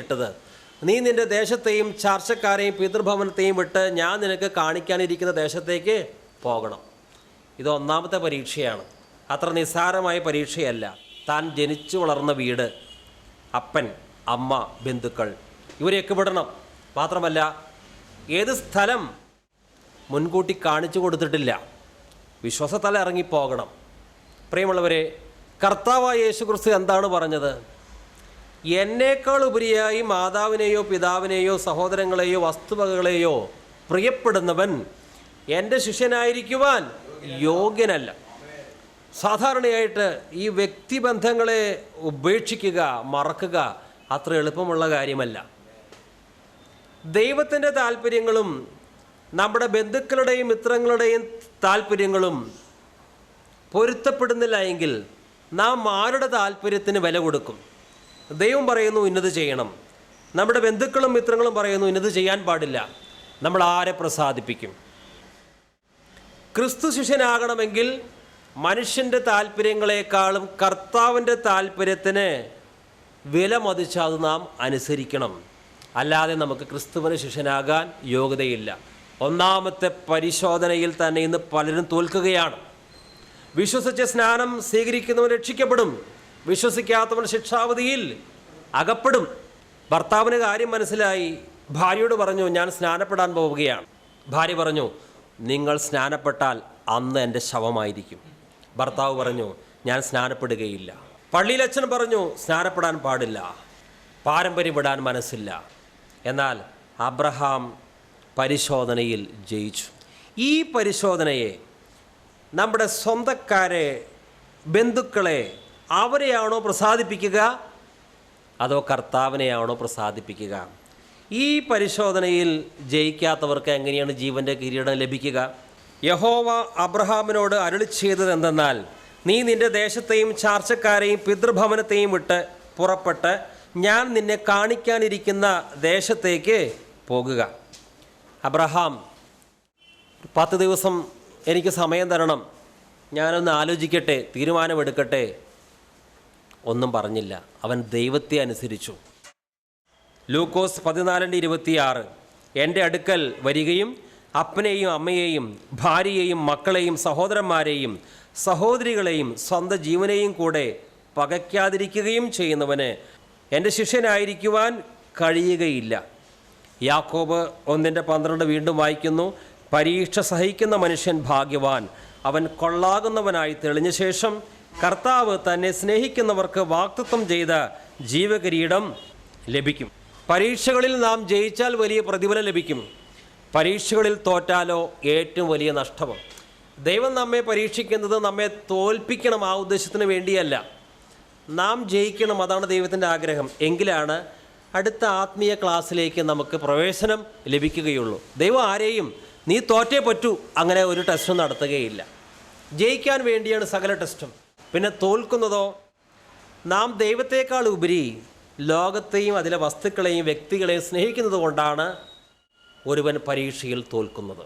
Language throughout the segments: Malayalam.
ഇട്ടത്, നീ നിന്റെ ദേശത്തെയും ചാർച്ചക്കാരെയും പിതൃഭവനത്തെയും വിട്ട് ഞാൻ നിനക്ക് കാണിക്കാനിരിക്കുന്ന ദേശത്തേക്ക് പോകണം. ഇത് ഒന്നാമത്തെ പരീക്ഷയാണ്. അത്ര നിസ്സാരമായ പരീക്ഷയല്ല. താൻ ജനിച്ചു വളർന്ന വീട്, അപ്പൻ, അമ്മ, ബന്ധുക്കൾ ഇവരെയൊക്കെ വിടണം. മാത്രമല്ല ഏത് സ്ഥലം മുൻകൂട്ടി കാണിച്ചു കൊടുത്തിട്ടില്ല. വിശ്വാസത്താൽ ഇറങ്ങിപ്പോകണം. പ്രിയമുള്ളവരെ, കർത്താവായ യേശുക്രിസ്തു എന്താണ് പറഞ്ഞത്? എന്നേക്കാൾ ഉപരിയായി മാതാവിനെയോ പിതാവിനെയോ സഹോദരങ്ങളെയോ വസ്തുവകകളെയോ പ്രിയപ്പെടുന്നവൻ എൻ്റെ ശിഷ്യനായിരിക്കുവാൻ യോഗ്യനല്ല. സാധാരണയായിട്ട് ഈ വ്യക്തിബന്ധങ്ങളെ ഉപേക്ഷിക്കുക, മറക്കുക അത്ര എളുപ്പമുള്ള കാര്യമല്ല. ദൈവത്തിൻ്റെ താല്പര്യങ്ങളും നമ്മുടെ ബന്ധുക്കളുടെയും മിത്രങ്ങളുടെയും താല്പര്യങ്ങളും പൊരുത്തപ്പെടുന്നില്ല എങ്കിൽ നാം ആരുടെ താല്പര്യത്തിന് വില കൊടുക്കും? ദൈവം പറയുന്നു ഇന്നത് ചെയ്യണം, നമ്മുടെ ബന്ധുക്കളും മിത്രങ്ങളും പറയുന്നു ഇന്നത് ചെയ്യാൻ പാടില്ല. നമ്മൾ ആരെ പ്രസാദിപ്പിക്കും? ക്രിസ്തു ശിഷ്യനാകണമെങ്കിൽ മനുഷ്യൻ്റെ താല്പര്യങ്ങളെക്കാളും കർത്താവിൻ്റെ താല്പര്യത്തിന് വില മതിച്ച് അത് നാം അനുസരിക്കണം. അല്ലാതെ നമുക്ക് ക്രിസ്തുവിന് ശിഷ്യനാകാൻ യോഗ്യതയില്ല. ഒന്നാമത്തെ പരിശോധനയിൽ തന്നെ ഇന്ന് പലരും തോൽക്കുകയാണ്. വിശ്വസിച്ച് സ്നാനം സ്വീകരിക്കുന്നവൻ രക്ഷിക്കപ്പെടും, വിശ്വസിക്കാത്തവൻ ശിക്ഷാവധിയിൽ അകപ്പെടും. ഭർത്താവിന് കാര്യം മനസ്സിലായി. ഭാര്യയോട് പറഞ്ഞു, ഞാൻ സ്നാനപ്പെടാൻ പോവുകയാണ്. ഭാര്യ പറഞ്ഞു, നിങ്ങൾ സ്നാനപ്പെട്ടാൽ അന്ന് എൻ്റെ ശവമായിരിക്കും. ഭർത്താവ് പറഞ്ഞു, ഞാൻ സ്നാനപ്പെടുകയില്ല. പള്ളിയിലച്ഛൻ പറഞ്ഞു, സ്നാനപ്പെടാൻ പാടില്ല, പാരമ്പര്യം വിടാൻ മനസ്സില്ല. എന്നാൽ അബ്രഹാം പരിശോധനയിൽ ജയിച്ചു. ഈ പരിശോധനയെ നമ്മുടെ സ്വന്തക്കാരെ, ബന്ധുക്കളെ, അവരെയാണോ പ്രസാദിപ്പിക്കുക അതോ കർത്താവിനെയാണോ പ്രസാദിപ്പിക്കുക? ഈ പരിശോധനയിൽ ജയിക്കാത്തവർക്ക് എങ്ങനെയാണ് ജീവൻ്റെ കിരീടം ലഭിക്കുക? യഹോവ അബ്രഹാമിനോട് അരുളി ചെയ്തത് എന്തെന്നാൽ, നീ നിന്റെ ദേശത്തെയും ചാർച്ചക്കാരെയും പിതൃഭവനത്തെയും വിട്ട് പുറപ്പെട്ട് ഞാൻ നിന്നെ കാണിക്കാനിരിക്കുന്ന ദേശത്തേക്ക് പോകുക. അബ്രഹാം, 10 ദിവസം എനിക്ക് സമയം തരണം, ഞാനൊന്ന് ആലോചിക്കട്ടെ, തീരുമാനമെടുക്കട്ടെ. ഒന്നും പറഞ്ഞില്ല. അവൻ ദൈവത്തെ അനുസരിച്ചു. ലൂക്കോസ് 14:26 എൻ്റെ അടുക്കൽ വരികയും അപ്പനെയും അമ്മയെയും ഭാര്യയെയും മക്കളെയും സഹോദരന്മാരെയും സഹോദരികളെയും സ്വന്തം ജീവനെയും കൂടെ പകയ്ക്കാതിരിക്കുകയും ചെയ്യുന്നവന് എൻ്റെ ശിഷ്യനായിരിക്കുവാൻ കഴിയുകയില്ല. യാക്കോബ് 1:12 വീണ്ടും വായിക്കുന്നു, പരീക്ഷ സഹിക്കുന്ന മനുഷ്യൻ ഭാഗ്യവാൻ, അവൻ കൊള്ളാകുന്നവനായി തെളിഞ്ഞ ശേഷം കർത്താവ് തന്നെ സ്നേഹിക്കുന്നവർക്ക് വാഗ്ദത്തം ചെയ്ത ജീവകിരീടം ലഭിക്കും. പരീക്ഷകളിൽ നാം ജയിച്ചാൽ വലിയ പ്രതിഫലം ലഭിക്കും. പരീക്ഷകളിൽ തോറ്റാലോ ഏറ്റവും വലിയ നഷ്ടവും. ദൈവം നമ്മെ പരീക്ഷിക്കുന്നത് നമ്മെ തോൽപ്പിക്കണം, ആ ഉദ്ദേശത്തിന് വേണ്ടിയല്ല. നാം ജയിക്കണം, അതാണ് ദൈവത്തിൻ്റെ ആഗ്രഹം. എങ്കിലാണ് അടുത്ത ആത്മീയ ക്ലാസ്സിലേക്ക് നമുക്ക് പ്രവേശനം ലഭിക്കുകയുള്ളൂ. ദൈവം ആരെയും നീ തോറ്റേ പറ്റൂ അങ്ങനെ ഒരു ടെസ്റ്റും നടത്തുകയില്ല. ജയിക്കാൻ വേണ്ടിയാണ് സകല ടെസ്റ്റും. പിന്നെ തോൽക്കുന്നതോ, നാം ദൈവത്തെക്കാൾ ഉപരി ലോകത്തെയും അതിലെ വസ്തുക്കളെയും വ്യക്തികളെയും സ്നേഹിക്കുന്നത് കൊണ്ടാണ് ഒരുവൻ പരീക്ഷയിൽ തോൽക്കുന്നത്.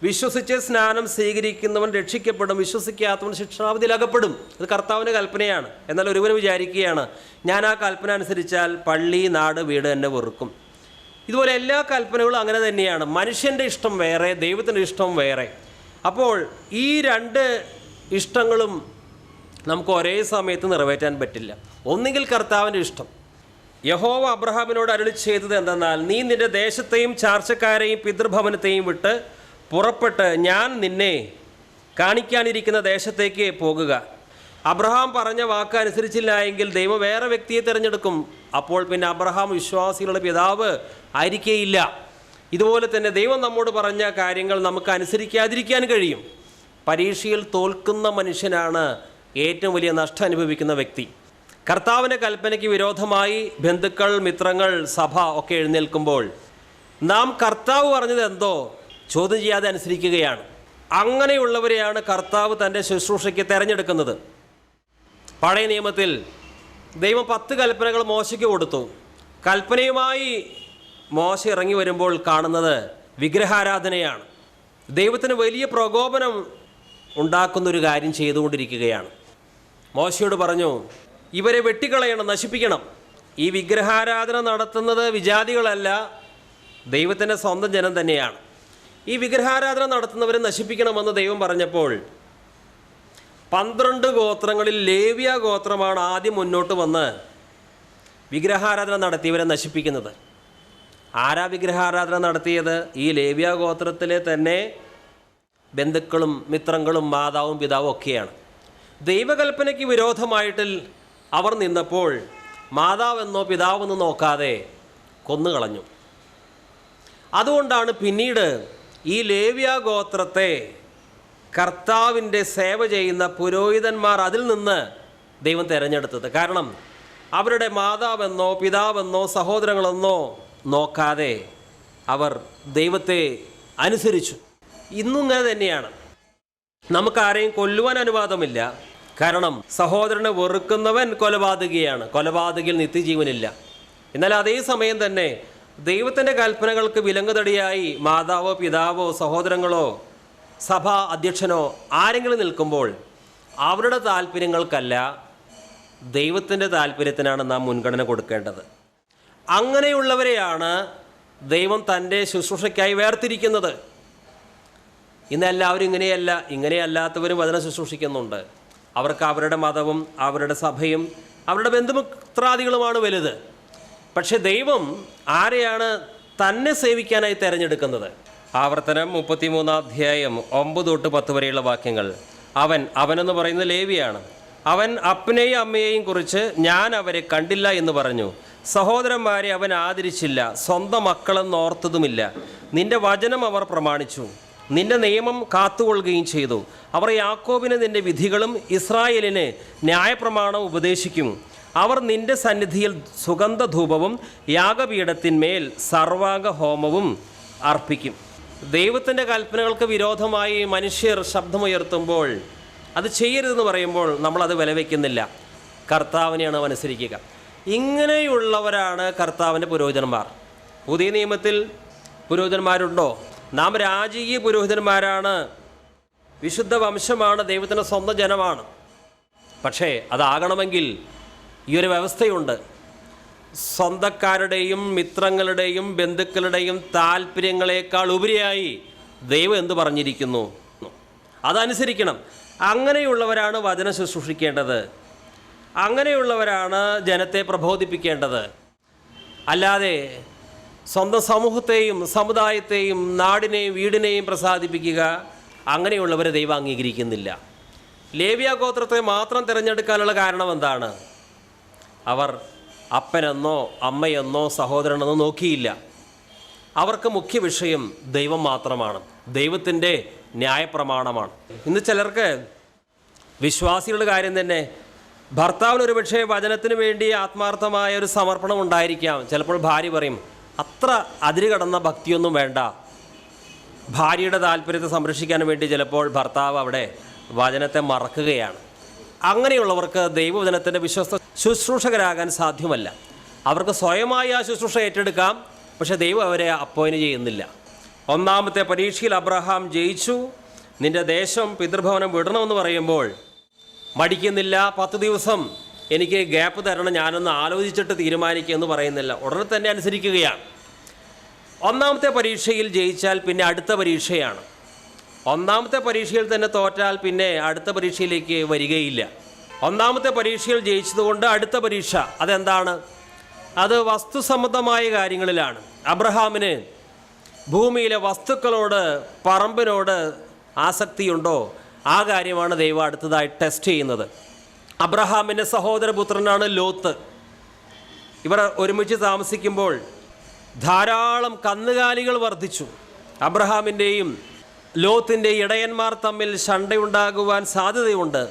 വിശ്വസിച്ച് സ്നാനം സ്വീകരിക്കുന്നവൻ രക്ഷിക്കപ്പെടും, വിശ്വസിക്കാത്തവൻ ശിക്ഷാവധിയിൽ അകപ്പെടും. അത് കർത്താവിൻ്റെ കൽപ്പനയാണ്. എന്നാൽ ഒരുവൻ വിചാരിക്കുകയാണ്, ഞാൻ ആ കൽപ്പന അനുസരിച്ചാൽ പള്ളി, നാട്, വീട് എന്നെ വെറുക്കും. ഇതുപോലെ എല്ലാ കൽപ്പനകളും അങ്ങനെ തന്നെയാണ്. മനുഷ്യൻ്റെ ഇഷ്ടം വേറെ, ദൈവത്തിൻ്റെ ഇഷ്ടം വേറെ. അപ്പോൾ ഈ രണ്ട് ഇഷ്ടങ്ങളും നമുക്ക് ഒരേ സമയത്ത് നിറവേറ്റാൻ പറ്റില്ല. ഒന്നുകിൽ കർത്താവിൻ്റെ ഇഷ്ടം. യഹോവ അബ്രഹാമിനോട് അരുളി ചെയ്തത് എന്തെന്നാൽ, നീ നിന്റെ ദേശത്തെയും ചാർച്ചക്കാരെയും പിതൃഭവനത്തെയും വിട്ട് പുറപ്പെട്ട് ഞാൻ നിന്നെ കാണിക്കാനിരിക്കുന്ന ദേശത്തേക്ക് പോകുക. അബ്രഹാം പറഞ്ഞ വാക്ക് അനുസരിച്ചില്ല എങ്കിൽ ദൈവം വേറെ വ്യക്തിയെ തിരഞ്ഞെടുക്കും. അപ്പോൾ പിന്നെ അബ്രഹാം വിശ്വാസികളുടെ പിതാവ് ആയിരിക്കേയില്ല. ഇതുപോലെ തന്നെ ദൈവം നമ്മോട് പറഞ്ഞ കാര്യങ്ങൾ നമുക്ക് അനുസരിക്കാതിരിക്കാൻ കഴിയും. പരീക്ഷയിൽ തോൽക്കുന്ന മനുഷ്യനാണ് ഏറ്റവും വലിയ നഷ്ടം അനുഭവിക്കുന്ന വ്യക്തി. കർത്താവിൻ്റെ കൽപ്പനയ്ക്ക് വിരോധമായി ബന്ധുക്കൾ, മിത്രങ്ങൾ, സഭ ഒക്കെ എഴുന്നേൽക്കുമ്പോൾ നാം കർത്താവ് പറഞ്ഞത് എന്തോ ചോദ്യം ചെയ്യാതെ അനുസരിക്കുകയാണ്. അങ്ങനെയുള്ളവരെയാണ് കർത്താവ് തൻ്റെ ശുശ്രൂഷയ്ക്ക് തിരഞ്ഞെടുക്കുന്നത്. പഴയ നിയമത്തിൽ ദൈവം 10 കൽപ്പനകൾ മോശയ്ക്ക് കൊടുത്തു. കൽപ്പനയുമായി മോശ ഇറങ്ങി വരുമ്പോൾ കാണുന്നത് വിഗ്രഹാരാധനയാണ്. ദൈവത്തിന് വലിയ പ്രകോപനം ഉണ്ടാക്കുന്നൊരു കാര്യം ചെയ്തുകൊണ്ടിരിക്കുകയാണ്. മോശയോട് പറഞ്ഞു, ഇവരെ വെട്ടിക്കളയണം, നശിപ്പിക്കണം. ഈ വിഗ്രഹാരാധന നടത്തുന്നത് വിജാതികളല്ല, ദൈവത്തിൻ്റെ സ്വന്തം ജനം തന്നെയാണ്. ഈ വിഗ്രഹാരാധന നടത്തുന്നവരെ നശിപ്പിക്കണമെന്ന് ദൈവം പറഞ്ഞപ്പോൾ 12 ഗോത്രങ്ങളിൽ ലേവ്യ ഗോത്രമാണ് ആദ്യം മുന്നോട്ട് വന്ന് വിഗ്രഹാരാധന നടത്തിയവരെ നശിപ്പിക്കുന്നത്. ആരാ വിഗ്രഹാരാധന നടത്തിയത്? ഈ ലേവ്യ ഗോത്രത്തിലെ തന്നെ ബന്ധുക്കളും മിത്രങ്ങളും മാതാവും പിതാവും ഒക്കെയാണ്. ദൈവകൽപ്പനയ്ക്ക് വിരോധമായിട്ട് അവർ നിന്നപ്പോൾ മാതാവെന്നോ പിതാവെന്നോ നോക്കാതെ കൊന്നുകളഞ്ഞു. അതുകൊണ്ടാണ് പിന്നീട് ഈ ലേവ്യ ഗോത്രത്തെ കർത്താവിൻ്റെ സേവ ചെയ്യുന്ന പുരോഹിതന്മാർ അതിൽ നിന്ന് ദൈവം തിരഞ്ഞെടുത്തത്. കാരണം അവരുടെ മാതാവെന്നോ പിതാവെന്നോ സഹോദരങ്ങളെന്നോ നോക്കാതെ അവർ ദൈവത്തെ അനുസരിച്ചു. ഇന്നും ഇങ്ങനെ തന്നെയാണ്. നമുക്കാരെയും കൊല്ലുവാൻ അനുവാദമില്ല. കാരണം സഹോദരനെ വെറുക്കുന്നവൻ കൊലപാതകിയാണ്, കൊലപാതകിയിൽ നിത്യജീവനില്ല. എന്നാൽ അതേ സമയം തന്നെ ദൈവത്തിൻ്റെ കൽപ്പനകൾക്ക് വിലങ്ങുതടിയായി മാതാവോ പിതാവോ സഹോദരങ്ങളോ സഭാ അധ്യക്ഷനോ ആരെങ്കിലും നിൽക്കുമ്പോൾ അവരുടെ താല്പര്യങ്ങൾക്കല്ല, ദൈവത്തിൻ്റെ താല്പര്യത്തിനാണ് നാം മുൻഗണന കൊടുക്കേണ്ടത്. അങ്ങനെയുള്ളവരെയാണ് ദൈവം തൻ്റെ ശുശ്രൂഷയ്ക്കായി വേർതിരിക്കുന്നത്. ഇന്ന് എല്ലാവരും ഇങ്ങനെയല്ലാത്തവരും വചനം ശുശ്രൂഷിക്കുന്നുണ്ട്. അവർക്ക് അവരുടെ മതവും അവരുടെ സഭയും അവരുടെ ബന്ധുമിത്രാദികളുമാണ് വലുത്. പക്ഷെ ദൈവം ആരെയാണ് തന്നെ സേവിക്കാനായി തിരഞ്ഞെടുക്കുന്നത്? ആവർത്തനം 33-9-10 വരെയുള്ള വാക്യങ്ങൾ. അവനെന്ന് പറയുന്നത് ലേവിയാണ്. അവൻ അപ്പനെയും അമ്മയെയും കുറിച്ച് ഞാൻ അവരെ കണ്ടില്ല എന്ന് പറഞ്ഞു. സഹോദരന്മാരെ അവൻ ആദരിച്ചില്ല, സ്വന്തം മക്കളെന്ന് ഓർത്തതുമില്ല. നിന്റെ വചനം അവർ പ്രമാണിച്ചു, നിന്റെ നിയമം കാത്തുകൊള്ളുകയും ചെയ്തു. അവർ യാക്കോബിന് നിന്റെ വിധികളും ഇസ്രായേലിന് ന്യായപ്രമാണം ഉപദേശിക്കും. അവർ നിന്റെ സന്നിധിയിൽ സുഗന്ധധൂപവും യാഗപീഠത്തിന്മേൽ സർവാംഗ ഹോമവും അർപ്പിക്കും. ദൈവത്തിൻ്റെ കൽപ്പനകൾക്ക് വിരോധമായി മനുഷ്യർ ശബ്ദമുയർത്തുമ്പോൾ അത് ചെയ്യരുതെന്ന് പറയുമ്പോൾ നമ്മളത് വിലവെക്കുന്നില്ല. കർത്താവിനെയാണ് അനുസരിക്കുക. ഇങ്ങനെയുള്ളവരാണ് കർത്താവിൻ്റെ പുരോഹിതന്മാർ. പുതിയ നിയമത്തിൽ പുരോഹിതന്മാരുണ്ടോ? നാം രാജകീയ പുരോഹിതന്മാരാണ്, വിശുദ്ധ വംശമാണ്, ദൈവത്തിൻ്റെ സ്വന്തം ജനമാണ്. പക്ഷേ അതാകണമെങ്കിൽ ഈ ഒരു വ്യവസ്ഥയുണ്ട്. സ്വന്തക്കാരുടെയും മിത്രങ്ങളുടെയും ബന്ധുക്കളുടെയും താല്പര്യങ്ങളെക്കാൾ ഉപരിയായി ദൈവം എന്തു പറഞ്ഞിരിക്കുന്നു അതനുസരിക്കണം. അങ്ങനെയുള്ളവരാണ് വചനം ശുശ്രൂഷിക്കേണ്ടത്. അങ്ങനെയുള്ളവരാണ് ജനത്തെ പ്രബോധിപ്പിക്കേണ്ടത്. അല്ലാതെ സ്വന്തം സമൂഹത്തെയും സമുദായത്തെയും നാടിനെയും വീടിനെയും പ്രസാദിപ്പിക്കുക, അങ്ങനെയുള്ളവരെ ദൈവം അംഗീകരിക്കുന്നില്ല. ലേവ്യ ഗോത്രത്തെ മാത്രം തിരഞ്ഞെടുക്കാനുള്ള കാരണം എന്താണ്? അവർ അപ്പനെന്നോ അമ്മയെന്നോ സഹോദരനെന്നോ നോക്കിയില്ല. അവർക്ക് മുഖ്യ വിഷയം ദൈവം മാത്രമാണ്, ദൈവത്തിൻ്റെ ന്യായപ്രമാണമാണ്. ഇന്ന് ചിലർക്ക് വിശ്വാസികളുടെ കാര്യം തന്നെ, ഭർത്താവിനൊരു പക്ഷേ വചനത്തിന് വേണ്ടി ആത്മാർത്ഥമായ ഒരു സമർപ്പണം ഉണ്ടായിരിക്കാം. ചിലപ്പോൾ ഭാര്യ പറയും, അത്ര അതിര് കടന്ന ഭക്തിയൊന്നും വേണ്ട. ഭാര്യയുടെ താല്പര്യത്തെ സംരക്ഷിക്കാൻ വേണ്ടി ചിലപ്പോൾ ഭർത്താവ് അവിടെ വചനത്തെ മറക്കുകയാണ്. അങ്ങനെയുള്ളവർക്ക് ദൈവവചനത്തിൻ്റെ വിശ്വസ്ത ശുശ്രൂഷകരാകാൻ സാധ്യമല്ല. അവർക്ക് സ്വയമായി ആ ശുശ്രൂഷ ഏറ്റെടുക്കാം, പക്ഷേ ദൈവം അവരെ അപ്പോയിൻ്റ് ചെയ്യുന്നില്ല. ഒന്നാമത്തെ പരീക്ഷയിൽ അബ്രഹാം ജയിച്ചു. നിൻ്റെ ദേശം പിതൃഭവനം വിടണമെന്ന് പറയുമ്പോൾ മടിക്കുന്നില്ല. 10 ദിവസം എനിക്ക് ഗ്യാപ്പ് തരണം, ഞാനൊന്ന് ആലോചിച്ചിട്ട് തീരുമാനിക്കുക എന്ന് പറയുന്നില്ല, ഉടനെ തന്നെ അനുസരിക്കുകയാണ്. ഒന്നാമത്തെ പരീക്ഷയിൽ ജയിച്ചാൽ പിന്നെ അടുത്ത പരീക്ഷയാണ്. ഒന്നാമത്തെ പരീക്ഷയിൽ തന്നെ തോറ്റാൽ പിന്നെ അടുത്ത പരീക്ഷയിലേക്ക് വരികയില്ല. ഒന്നാമത്തെ പരീക്ഷയിൽ ജയിച്ചതുകൊണ്ട് അടുത്ത പരീക്ഷ അതെന്താണ്? അത് വസ്തുസംബന്ധമായ കാര്യങ്ങളിലാണ്. അബ്രഹാമിന് ഭൂമിയിലെ വസ്തുക്കളോട് പറമ്പിനോട് ആസക്തിയുണ്ടോ? ആ കാര്യമാണ് ദൈവം അടുത്തതായി ടെസ്റ്റ് ചെയ്യുന്നത്. അബ്രഹാമിൻ്റെ സഹോദരപുത്രനാണ് ലോത്ത്. ഇവർ ഒരുമിച്ച് താമസിക്കുമ്പോൾ ധാരാളം കന്നുകാലികൾ വർദ്ധിച്ചു. അബ്രഹാമിൻ്റെയും ലോത്തിൻ്റെ ഇടയന്മാർ തമ്മിൽ ശണ്ടയുണ്ടാകുവാൻ സാധ്യതയുണ്ട്.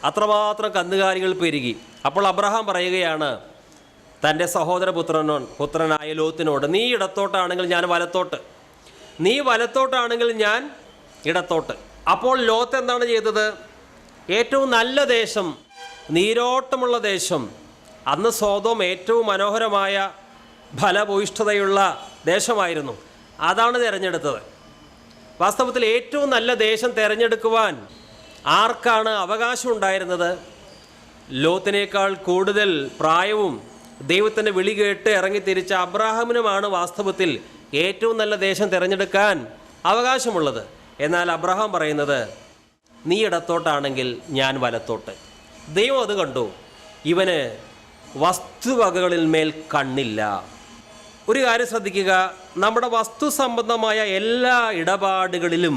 അത്രമാത്രം കന്നുകാലികൾ പെരുകി. അപ്പോൾ അബ്രഹാം പറയുകയാണ് തൻ്റെ പുത്രനായ ലോത്തിനോട്, നീ ഇടത്തോട്ടാണെങ്കിൽ ഞാൻ വലത്തോട്ട്, നീ വലത്തോട്ടാണെങ്കിൽ ഞാൻ ഇടത്തോട്ട്. അപ്പോൾ ലോത്ത് എന്താണ് ചെയ്തത്? ഏറ്റവും നല്ല ദേശം, നീരോട്ടമുള്ള ദേശം, അന്ന് സോദോം ഏറ്റവും മനോഹരമായ ഫലഭൂയിഷ്ഠതയുള്ള ദേശമായിരുന്നു, അതാണ് തിരഞ്ഞെടുത്തത്. വാസ്തവത്തിൽ ഏറ്റവും നല്ല ദേശം തിരഞ്ഞെടുക്കുവാൻ ആർക്കാണ് അവകാശം ഉണ്ടായിരുന്നത്? ലോത്തിനേക്കാൾ കൂടുതൽ പ്രായവും ദൈവത്തിൻ്റെ വിളി കേട്ട് ഇറങ്ങിത്തിരിച്ച അബ്രാഹാമിനുമാണ് വാസ്തവത്തിൽ ഏറ്റവും നല്ല ദേശം തിരഞ്ഞെടുക്കാൻ അവകാശമുള്ളത്. എന്നാൽ അബ്രഹാം പറയുന്നത്, നീ ഇടത്തോട്ടാണെങ്കിൽ ഞാൻ വലത്തോട്ട്. ദൈവം അത് കണ്ടു, ഇവന് വസ്തുവകകളിൽ മേൽ കണ്ണില്ല. ഒരു കാര്യം ശ്രദ്ധിക്കുക, നമ്മുടെ വസ്തു സംബന്ധമായ എല്ലാ ഇടപാടുകളിലും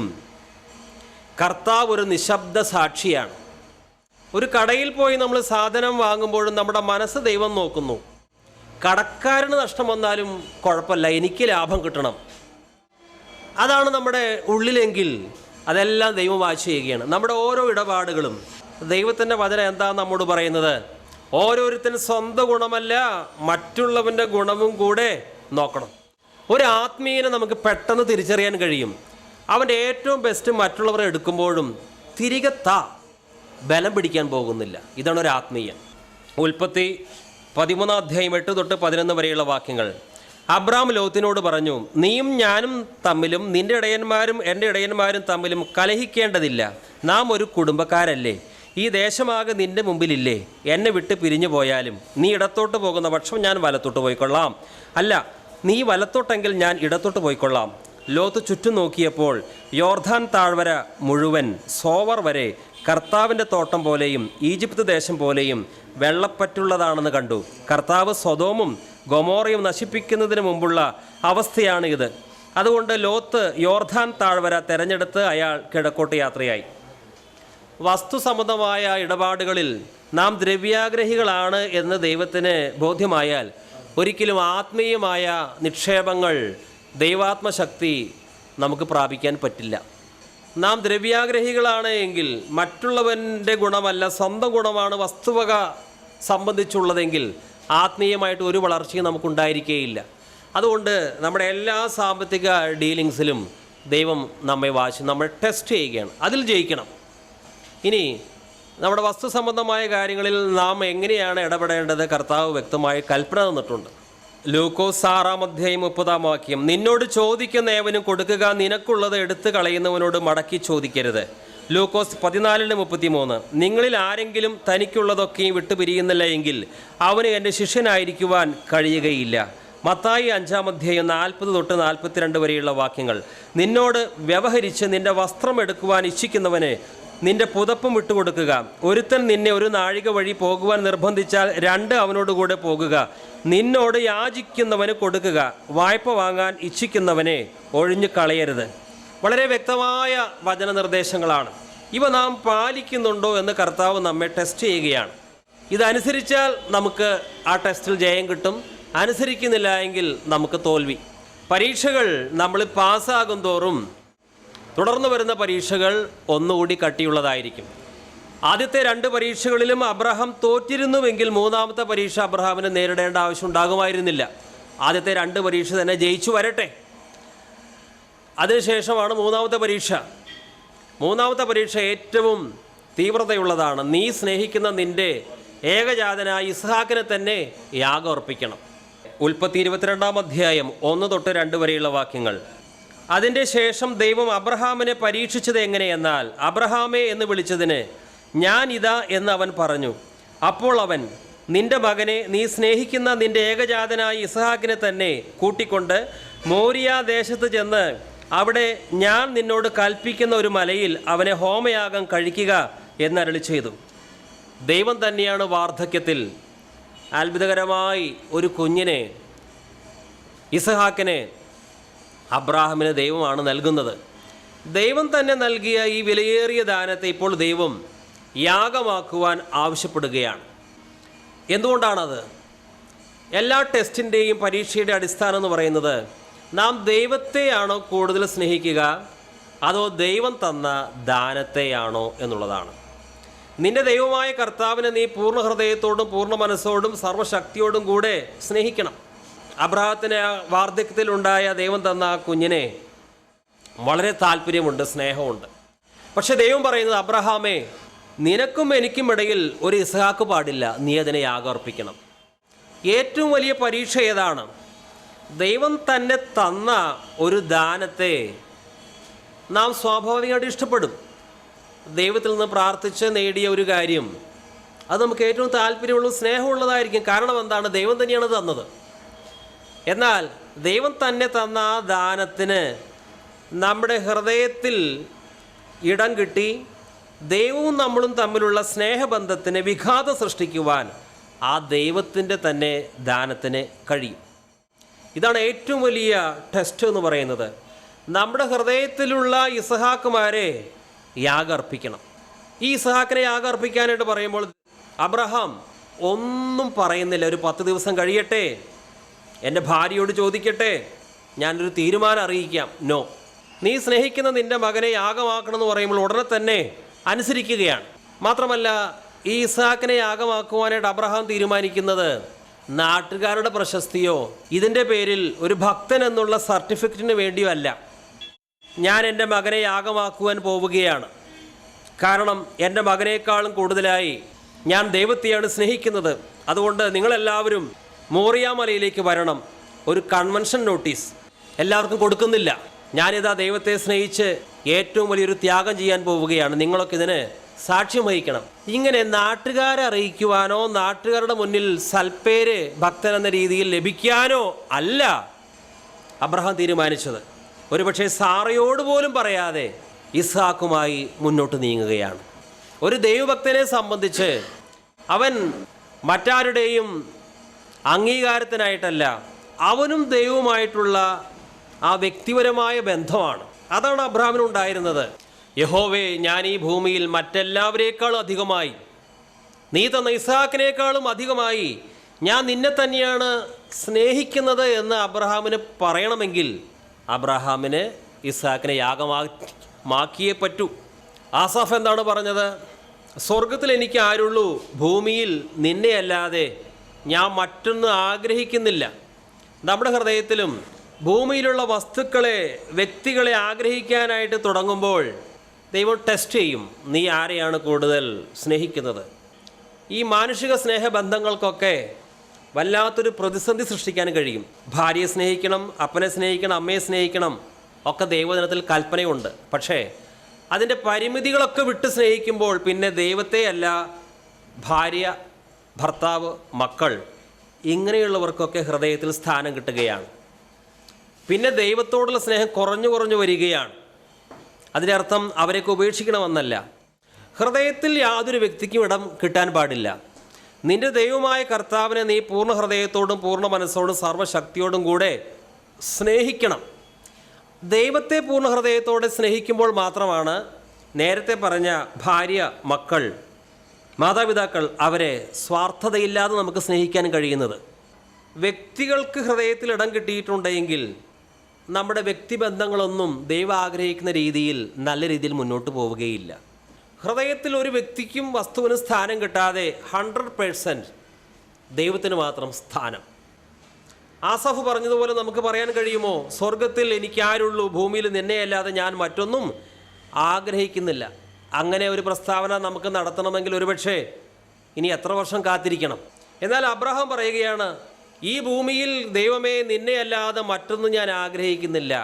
കർത്താവ് ഒരു നിശബ്ദ സാക്ഷിയാണ്. ഒരു കടയിൽ പോയി നമ്മൾ സാധനം വാങ്ങുമ്പോഴും നമ്മുടെ മനസ്സ് ദൈവം നോക്കുന്നു. കടക്കാരന് നഷ്ടം വന്നാലും കുഴപ്പമില്ല, എനിക്ക് ലാഭം കിട്ടണം, അതാണ് നമ്മുടെ ഉള്ളിലെങ്കിൽ അതെല്ലാം ദൈവം വാച്ച് ചെയ്യുകയാണ്. നമ്മുടെ ഓരോ ഇടപാടുകളും ദൈവത്തിൻ്റെ വചനം എന്താണ് നമ്മോട് പറയുന്നത്? ഓരോരുത്തരും സ്വന്തം ഗുണമല്ല മറ്റുള്ളവൻ്റെ ഗുണവും കൂടെ നോക്കണം. ഒരു ആത്മീയനെ നമുക്ക് പെട്ടെന്ന് തിരിച്ചറിയാൻ കഴിയും. അവൻ്റെ ഏറ്റവും ബെസ്റ്റ് മറ്റുള്ളവരെ എടുക്കുമ്പോഴും തിരികെ ബലം പിടിക്കാൻ പോകുന്നില്ല. ഇതാണ് ഒരു ആത്മീയൻ. ഉൽപ്പത്തി 13 അധ്യായം 8 തൊട്ട് 11 വരെയുള്ള വാക്യങ്ങൾ. അബ്രാം ലോത്തിനോട് പറഞ്ഞു, നീയും ഞാനും തമ്മിലും നിന്റെ ഇടയന്മാരും എൻ്റെ ഇടയന്മാരും തമ്മിലും കലഹിക്കേണ്ടതില്ല. നാം ഒരു കുടുംബക്കാരല്ലേ? ഈ ദേശമാകെ നിന്റെ മുമ്പിലില്ലേ? എന്നെ വിട്ട് പിരിഞ്ഞു പോയാലും നീ ഇടത്തോട്ട് പോകുന്ന പക്ഷം ഞാൻ വലത്തോട്ട് പോയിക്കൊള്ളാം, അല്ല നീ വലത്തോട്ടെങ്കിൽ ഞാൻ ഇടത്തോട്ട് പോയിക്കൊള്ളാം. ലോത്ത് ചുറ്റും നോക്കിയപ്പോൾ യോർദാൻ താഴ്വര മുഴുവൻ സോവർ വരെ കർത്താവിൻ്റെ തോട്ടം പോലെയും ഈജിപ്ത് ദേശം പോലെയും വെള്ളപ്പറ്റുള്ളതാണെന്ന് കണ്ടു. കർത്താവ് സൊദോമും ഗൊമോറയും നശിപ്പിക്കുന്നതിന് മുമ്പുള്ള അവസ്ഥയാണ് ഇത്. അതുകൊണ്ട് ലോത്ത് യോർദാൻ താഴ്വര തെരഞ്ഞെടുത്ത് അയാൾ കിഴക്കോട്ട് യാത്രയായി. വസ്തു സംബന്ധമായ ഇടപാടുകളിൽ നാം ദ്രവ്യാഗ്രഹികളാണ് എന്ന് ദൈവത്തിന് ബോധ്യമായാൽ ഒരിക്കലും ആത്മീയമായ നിക്ഷേപങ്ങൾ, ദൈവാത്മശക്തി നമുക്ക് പ്രാപിക്കാൻ പറ്റില്ല. നാം ദ്രവ്യാഗ്രഹികളാണ് എങ്കിൽ മറ്റുള്ളവൻ്റെ ഗുണമല്ല സ്വന്തം ഗുണമാണ് വസ്തുവക സംബന്ധിച്ചുള്ളതെങ്കിൽ ആത്മീയമായിട്ട് ഒരു വളർച്ചയും നമുക്കുണ്ടായിരിക്കുകയില്ല. അതുകൊണ്ട് നമ്മുടെ എല്ലാ സാമ്പത്തിക ഡീലിങ്സിലും ദൈവം നമ്മെ നമ്മൾ ടെസ്റ്റ് ചെയ്യുകയാണ്, അതിൽ ജയിക്കണം. ഇനി നമ്മുടെ വസ്തു സംബന്ധമായ കാര്യങ്ങളിൽ നാം എങ്ങനെയാണ് ഇടപെടേണ്ടത് കർത്താവ് വ്യക്തമായി കൽപ്പന തന്നിട്ടുണ്ട്. ലൂക്കോസ് 6 അധ്യായം 30 വാക്യം. നിന്നോട് ചോദിക്കുന്ന ഏവനും കൊടുക്കുക, നിനക്കുള്ളത് എടുത്തു കളയുന്നവനോട് മടക്കി ചോദിക്കരുത്. ലൂക്കോസ് 14:33. നിങ്ങളിൽ ആരെങ്കിലും തനിക്കുള്ളതൊക്കെയും വിട്ടുപിരിയുന്നില്ല എങ്കിൽ അവന് എൻ്റെ ശിഷ്യനായിരിക്കുവാൻ കഴിയുകയില്ല. മത്തായി 5 അധ്യായം 40 തൊട്ട് 42 വരെയുള്ള വാക്യങ്ങൾ. നിന്നോട് വ്യവഹരിച്ച് നിന്റെ വസ്ത്രം എടുക്കുവാൻ ഇച്ഛിക്കുന്നവന് നിന്റെ പുതപ്പും വിട്ടുകൊടുക്കുക. ഒരുത്തൻ നിന്നെ ഒരു നാഴിക വഴി പോകുവാൻ നിർബന്ധിച്ചാൽ 2 അവനോടുകൂടെ പോകുക. നിന്നോട് യാചിക്കുന്നവന് കൊടുക്കുക, വായ്പ വാങ്ങാൻ ഇച്ഛിക്കുന്നവനെ ഒഴിഞ്ഞു കളയരുത്. വളരെ വ്യക്തമായ വചനനിർദ്ദേശങ്ങളാണ്. ഇവ നാം പാലിക്കുന്നുണ്ടോ എന്ന് കർത്താവ് നമ്മെ ടെസ്റ്റ് ചെയ്യുകയാണ്. ഇതനുസരിച്ചാൽ നമുക്ക് ആ ടെസ്റ്റിൽ ജയം കിട്ടും, അനുസരിക്കുന്നില്ല എങ്കിൽ നമുക്ക് തോൽവി. പരീക്ഷകൾ നമ്മൾ പാസ്സാകും തോറും തുടർന്ന് വരുന്ന പരീക്ഷകൾ ഒന്നുകൂടി കട്ടിയുള്ളതായിരിക്കും. ആദ്യത്തെ 2 പരീക്ഷകളിലും അബ്രഹാം തോറ്റിരുന്നുവെങ്കിൽ 3ാമത്തെ പരീക്ഷ അബ്രഹാമിന് നേരിടേണ്ട ആവശ്യം ഉണ്ടാകുമായിരുന്നില്ല. ആദ്യത്തെ 2 പരീക്ഷ തന്നെ ജയിച്ചു വരട്ടെ, അതിനുശേഷമാണ് 3ാമത്തെ പരീക്ഷ. 3ാമത്തെ പരീക്ഷ ഏറ്റവും തീവ്രതയുള്ളതാണ്. നീ സ്നേഹിക്കുന്ന നിൻ്റെ ഏകജാതനായ ഇസ്ഹാക്കിനെ തന്നെ യാഗം അർപ്പിക്കണം. ഉൽപ്പത്തി 22 അധ്യായം 1 തൊട്ട് 2 വരെയുള്ള വാക്യങ്ങൾ. അതിൻ്റെ ശേഷം ദൈവം അബ്രഹാമിനെ പരീക്ഷിച്ചത് എങ്ങനെയെന്നാൽ, അബ്രഹാമേ എന്ന് വിളിച്ചതിന് ഞാൻ ഇതാ എന്ന് അവൻ പറഞ്ഞു. അപ്പോൾ അവൻ, നിന്റെ മകനെ, നീ സ്നേഹിക്കുന്ന നിന്റെ ഏകജാതനായ ഇസ്ഹാക്കിനെ തന്നെ കൂട്ടിക്കൊണ്ട് മോരിയ ദേശത്ത് ചെന്ന് അവിടെ ഞാൻ നിന്നോട് കൽപ്പിക്കുന്ന ഒരു മലയിൽ അവനെ ഹോമയാഗം കഴിക്കുക എന്നരുളി ചെയ്തു. ദൈവം തന്നെയാണ് വാർദ്ധക്യത്തിൽ അത്ഭുതകരമായി ഒരു കുഞ്ഞിനെ, ഇസ്ഹാക്കിനെ അബ്രാഹാമിന് ദൈവമാണ് നൽകുന്നത്. ദൈവം തന്നെ നൽകിയ ഈ വിലയേറിയ ദാനത്തെ ഇപ്പോൾ ദൈവം യാഗമാക്കുവാൻ ആവശ്യപ്പെടുകയാണ്. എന്തുകൊണ്ടാണത്? എല്ലാ ടെസ്റ്റിൻ്റെയും പരീക്ഷയുടെ അടിസ്ഥാനം എന്ന് പറയുന്നത് നാം ദൈവത്തെയാണോ കൂടുതൽ സ്നേഹിക്കുക അതോ ദൈവം തന്ന ദാനത്തെയാണോ എന്നുള്ളതാണ്. നിന്റെ ദൈവമായ കർത്താവിനെ നീ പൂർണ്ണ ഹൃദയത്തോടും പൂർണ്ണ മനസ്സോടും സർവ്വശക്തിയോടും കൂടെ സ്നേഹിക്കണം. അബ്രഹാത്തിന് വാർദ്ധക്യത്തിലുണ്ടായ ദൈവം തന്ന ആ കുഞ്ഞിനെ വളരെ താല്പര്യമുണ്ട്, സ്നേഹമുണ്ട്. പക്ഷെ ദൈവം പറയുന്നത്, അബ്രഹാമേ, നിനക്കും എനിക്കും ഇടയിൽ ഒരു ഇസ്ഹാക്ക് പാടില്ല, നീ അതിനെ യാഗർപ്പിക്കണം. ഏറ്റവും വലിയ പരീക്ഷ ഏതാണ്? ദൈവം തന്നെ തന്ന ഒരു ദാനത്തെ നാം സ്വാഭാവികമായിട്ട് ഇഷ്ടപ്പെടും. ദൈവത്തിൽ നിന്ന് പ്രാർത്ഥിച്ച് നേടിയ ഒരു കാര്യം അത് നമുക്ക് ഏറ്റവും താല്പര്യമുള്ള സ്നേഹമുള്ളതായിരിക്കും. കാരണം എന്താണ്? ദൈവം തന്നെയാണ് തന്നത്. എന്നാൽ ദൈവം തന്നെ തന്ന ആ ദാനത്തിന് നമ്മുടെ ഹൃദയത്തിൽ ഇടം കിട്ടി ദൈവവും നമ്മളും തമ്മിലുള്ള സ്നേഹബന്ധത്തിന് വിഘാതം സൃഷ്ടിക്കുവാൻ ആ ദൈവത്തിൻ്റെ തന്നെ ദാനത്തിന് കഴിയും. ഇതാണ് ഏറ്റവും വലിയ ടെസ്റ്റ് എന്ന് പറയുന്നത്. നമ്മുടെ ഹൃദയത്തിലുള്ള ഇസഹാക്കുമാരെ യാഗർപ്പിക്കണം. ഈ ഇസഹാക്കിനെ യാഗർപ്പിക്കാനായിട്ട് പറയുമ്പോൾ അബ്രഹാം ഒന്നും പറയുന്നില്ല. ഒരു 10 ദിവസം കഴിയട്ടെ, എൻ്റെ ഭാര്യയോട് ചോദിക്കട്ടെ, ഞാനൊരു തീരുമാനം അറിയിക്കാം. നോ, നീ സ്നേഹിക്കുന്ന നിൻ്റെ മകനെ യാഗമാക്കണമെന്ന് പറയുമ്പോൾ ഉടനെ തന്നെ അനുസരിക്കുകയാണ്. മാത്രമല്ല, ഈ ഇസ്ഹാക്കിനെ യാഗമാക്കുവാനായിട്ട് അബ്രഹാം തീരുമാനിക്കുന്നത് നാട്ടുകാരുടെ പ്രശസ്തിയോ ഇതിൻ്റെ പേരിൽ ഒരു ഭക്തൻ എന്നുള്ള സർട്ടിഫിക്കറ്റിന് വേണ്ടിയോ അല്ല. ഞാൻ എൻ്റെ മകനെ യാഗമാക്കുവാൻ പോവുകയാണ്, കാരണം എൻ്റെ മകനേക്കാളും കൂടുതലായി ഞാൻ ദൈവത്തെയാണ് സ്നേഹിക്കുന്നത്. അതുകൊണ്ട് നിങ്ങളെല്ലാവരും മോറിയ മലയിലേക്ക് വരണം. ഒരു കൺവെൻഷൻ നോട്ടീസ് എല്ലാവർക്കും കൊടുക്കുന്നില്ല. ഞാനിതാ ദൈവത്തെ സ്നേഹിച്ച് ഏറ്റവും വലിയൊരു ത്യാഗം ചെയ്യാൻ പോവുകയാണ്, നിങ്ങളൊക്കെ ഇതിന് സാക്ഷ്യം വഹിക്കണം. ഇങ്ങനെ നാട്ടുകാരെ അറിയിക്കുവാനോ നാട്ടുകാരുടെ മുന്നിൽ സൽപ്പേര് ഭക്തൻ എന്ന രീതിയിൽ ലഭിക്കാനോ അല്ല അബ്രഹാം തീരുമാനിച്ചത്. ഒരുപക്ഷെ സാറയോട് പോലും പറയാതെ ഇസ്ഹാക്കുമായി മുന്നോട്ട് നീങ്ങുകയാണ്. ഒരു ദൈവഭക്തനെ സംബന്ധിച്ച് അവൻ മറ്റാരുടെയും അംഗീകാരത്തിനായിട്ടല്ല, അവനും ദൈവവുമായിട്ടുള്ള ആ വ്യക്തിപരമായ ബന്ധമാണ്. അതാണ് അബ്രഹാമിനുണ്ടായിരുന്നത്. യഹോവേ, ഞാൻ ഈ ഭൂമിയിൽ മറ്റെല്ലാവരേക്കാളും അധികമായി, നീ തന്ന ഇസ്ഹാക്കിനേക്കാളും അധികമായി ഞാൻ നിന്നെ തന്നെയാണ് സ്നേഹിക്കുന്നത് എന്ന് അബ്രഹാമിന് പറയണമെങ്കിൽ അബ്രഹാമിന് ഇസ്ഹാക്കിനെ യാഗമാക്കിയേ പറ്റൂ. ആസാഫ് എന്താണ് പറഞ്ഞത്? സ്വർഗത്തിൽ എനിക്ക് ആരുള്ളൂ, ഭൂമിയിൽ നിന്നെ അല്ലാതെ ഞാൻ മറ്റൊന്നും ആഗ്രഹിക്കുന്നില്ല. നമ്മുടെ ഹൃദയത്തിലും ഭൂമിയിലുള്ള വസ്തുക്കളെ, വ്യക്തികളെ ആഗ്രഹിക്കാനായിട്ട് തുടങ്ങുമ്പോൾ ദൈവം ടെസ്റ്റ് ചെയ്യും, നീ ആരെയാണ് കൂടുതൽ സ്നേഹിക്കുന്നത്. ഈ മാനുഷിക സ്നേഹബന്ധങ്ങൾക്കൊക്കെ വല്ലാത്തൊരു പ്രതിസന്ധി സൃഷ്ടിക്കാൻ കഴിയും. ഭാര്യയെ സ്നേഹിക്കണം, അപ്പനെ സ്നേഹിക്കണം, അമ്മയെ സ്നേഹിക്കണം ഒക്കെ ദൈവദിനത്തിൽ കൽപ്പനയുണ്ട്. പക്ഷേ അതിൻ്റെ പരിമിതികളൊക്കെ വിട്ട് സ്നേഹിക്കുമ്പോൾ പിന്നെ ദൈവത്തെയല്ല, ഭാര്യ, ഭർത്താവ്, മക്കൾ ഇങ്ങനെയുള്ളവർക്കൊക്കെ ഹൃദയത്തിൽ സ്ഥാനം കിട്ടുകയാണ്. പിന്നെ ദൈവത്തോടുള്ള സ്നേഹം കുറഞ്ഞു വരികയാണ്. അതിൻ്റെ അർത്ഥം അവരെയൊക്കെ ഉപേക്ഷിക്കണമെന്നല്ല. ഹൃദയത്തിൽ യാതൊരു വ്യക്തിക്കും ഇടം കിട്ടാൻ പാടില്ല. നിന്റെ ദൈവമായ കർത്താവിനെ നീ പൂർണ്ണ ഹൃദയത്തോടും പൂർണ്ണ മനസ്സോടും സർവ്വശക്തിയോടും കൂടെ സ്നേഹിക്കണം. ദൈവത്തെ പൂർണ്ണ ഹൃദയത്തോടെ സ്നേഹിക്കുമ്പോൾ മാത്രമാണ് നേരത്തെ പറഞ്ഞ ഭാര്യ, മക്കൾ, മാതാപിതാക്കൾ, അവരെ സ്വാർത്ഥതയില്ലാതെ നമുക്ക് സ്നേഹിക്കാൻ കഴിയുന്നത്. വ്യക്തികൾക്ക് ഹൃദയത്തിൽ ഇടം കിട്ടിയിട്ടുണ്ടെങ്കിൽ നമ്മുടെ വ്യക്തിബന്ധങ്ങളൊന്നും ദൈവം ആഗ്രഹിക്കുന്ന രീതിയിൽ നല്ല രീതിയിൽ മുന്നോട്ട് പോവുകയില്ല. ഹൃദയത്തിൽ ഒരു വ്യക്തിക്കും വസ്തുവിനും സ്ഥാനം കിട്ടാതെ 100% ദൈവത്തിന് മാത്രം സ്ഥാനം. ആസാഫ് പറഞ്ഞതുപോലെ നമുക്ക് പറയാൻ കഴിയുമോ? സ്വർഗത്തിൽ എനിക്കാരുള്ളൂ, ഭൂമിയിൽ നിന്നെയല്ലാതെ ഞാൻ മറ്റൊന്നും ആഗ്രഹിക്കുന്നില്ല. അങ്ങനെ ഒരു പ്രസ്താവന നമുക്ക് നടത്തണമെങ്കിൽ ഒരുപക്ഷെ ഇനി എത്ര വർഷം കാത്തിരിക്കണം. എന്നാൽ അബ്രഹാം പറയുകയാണ്, ഈ ഭൂമിയിൽ ദൈവമേ നിന്നെയല്ലാതെ മറ്റൊന്നും ഞാൻ ആഗ്രഹിക്കുന്നില്ല.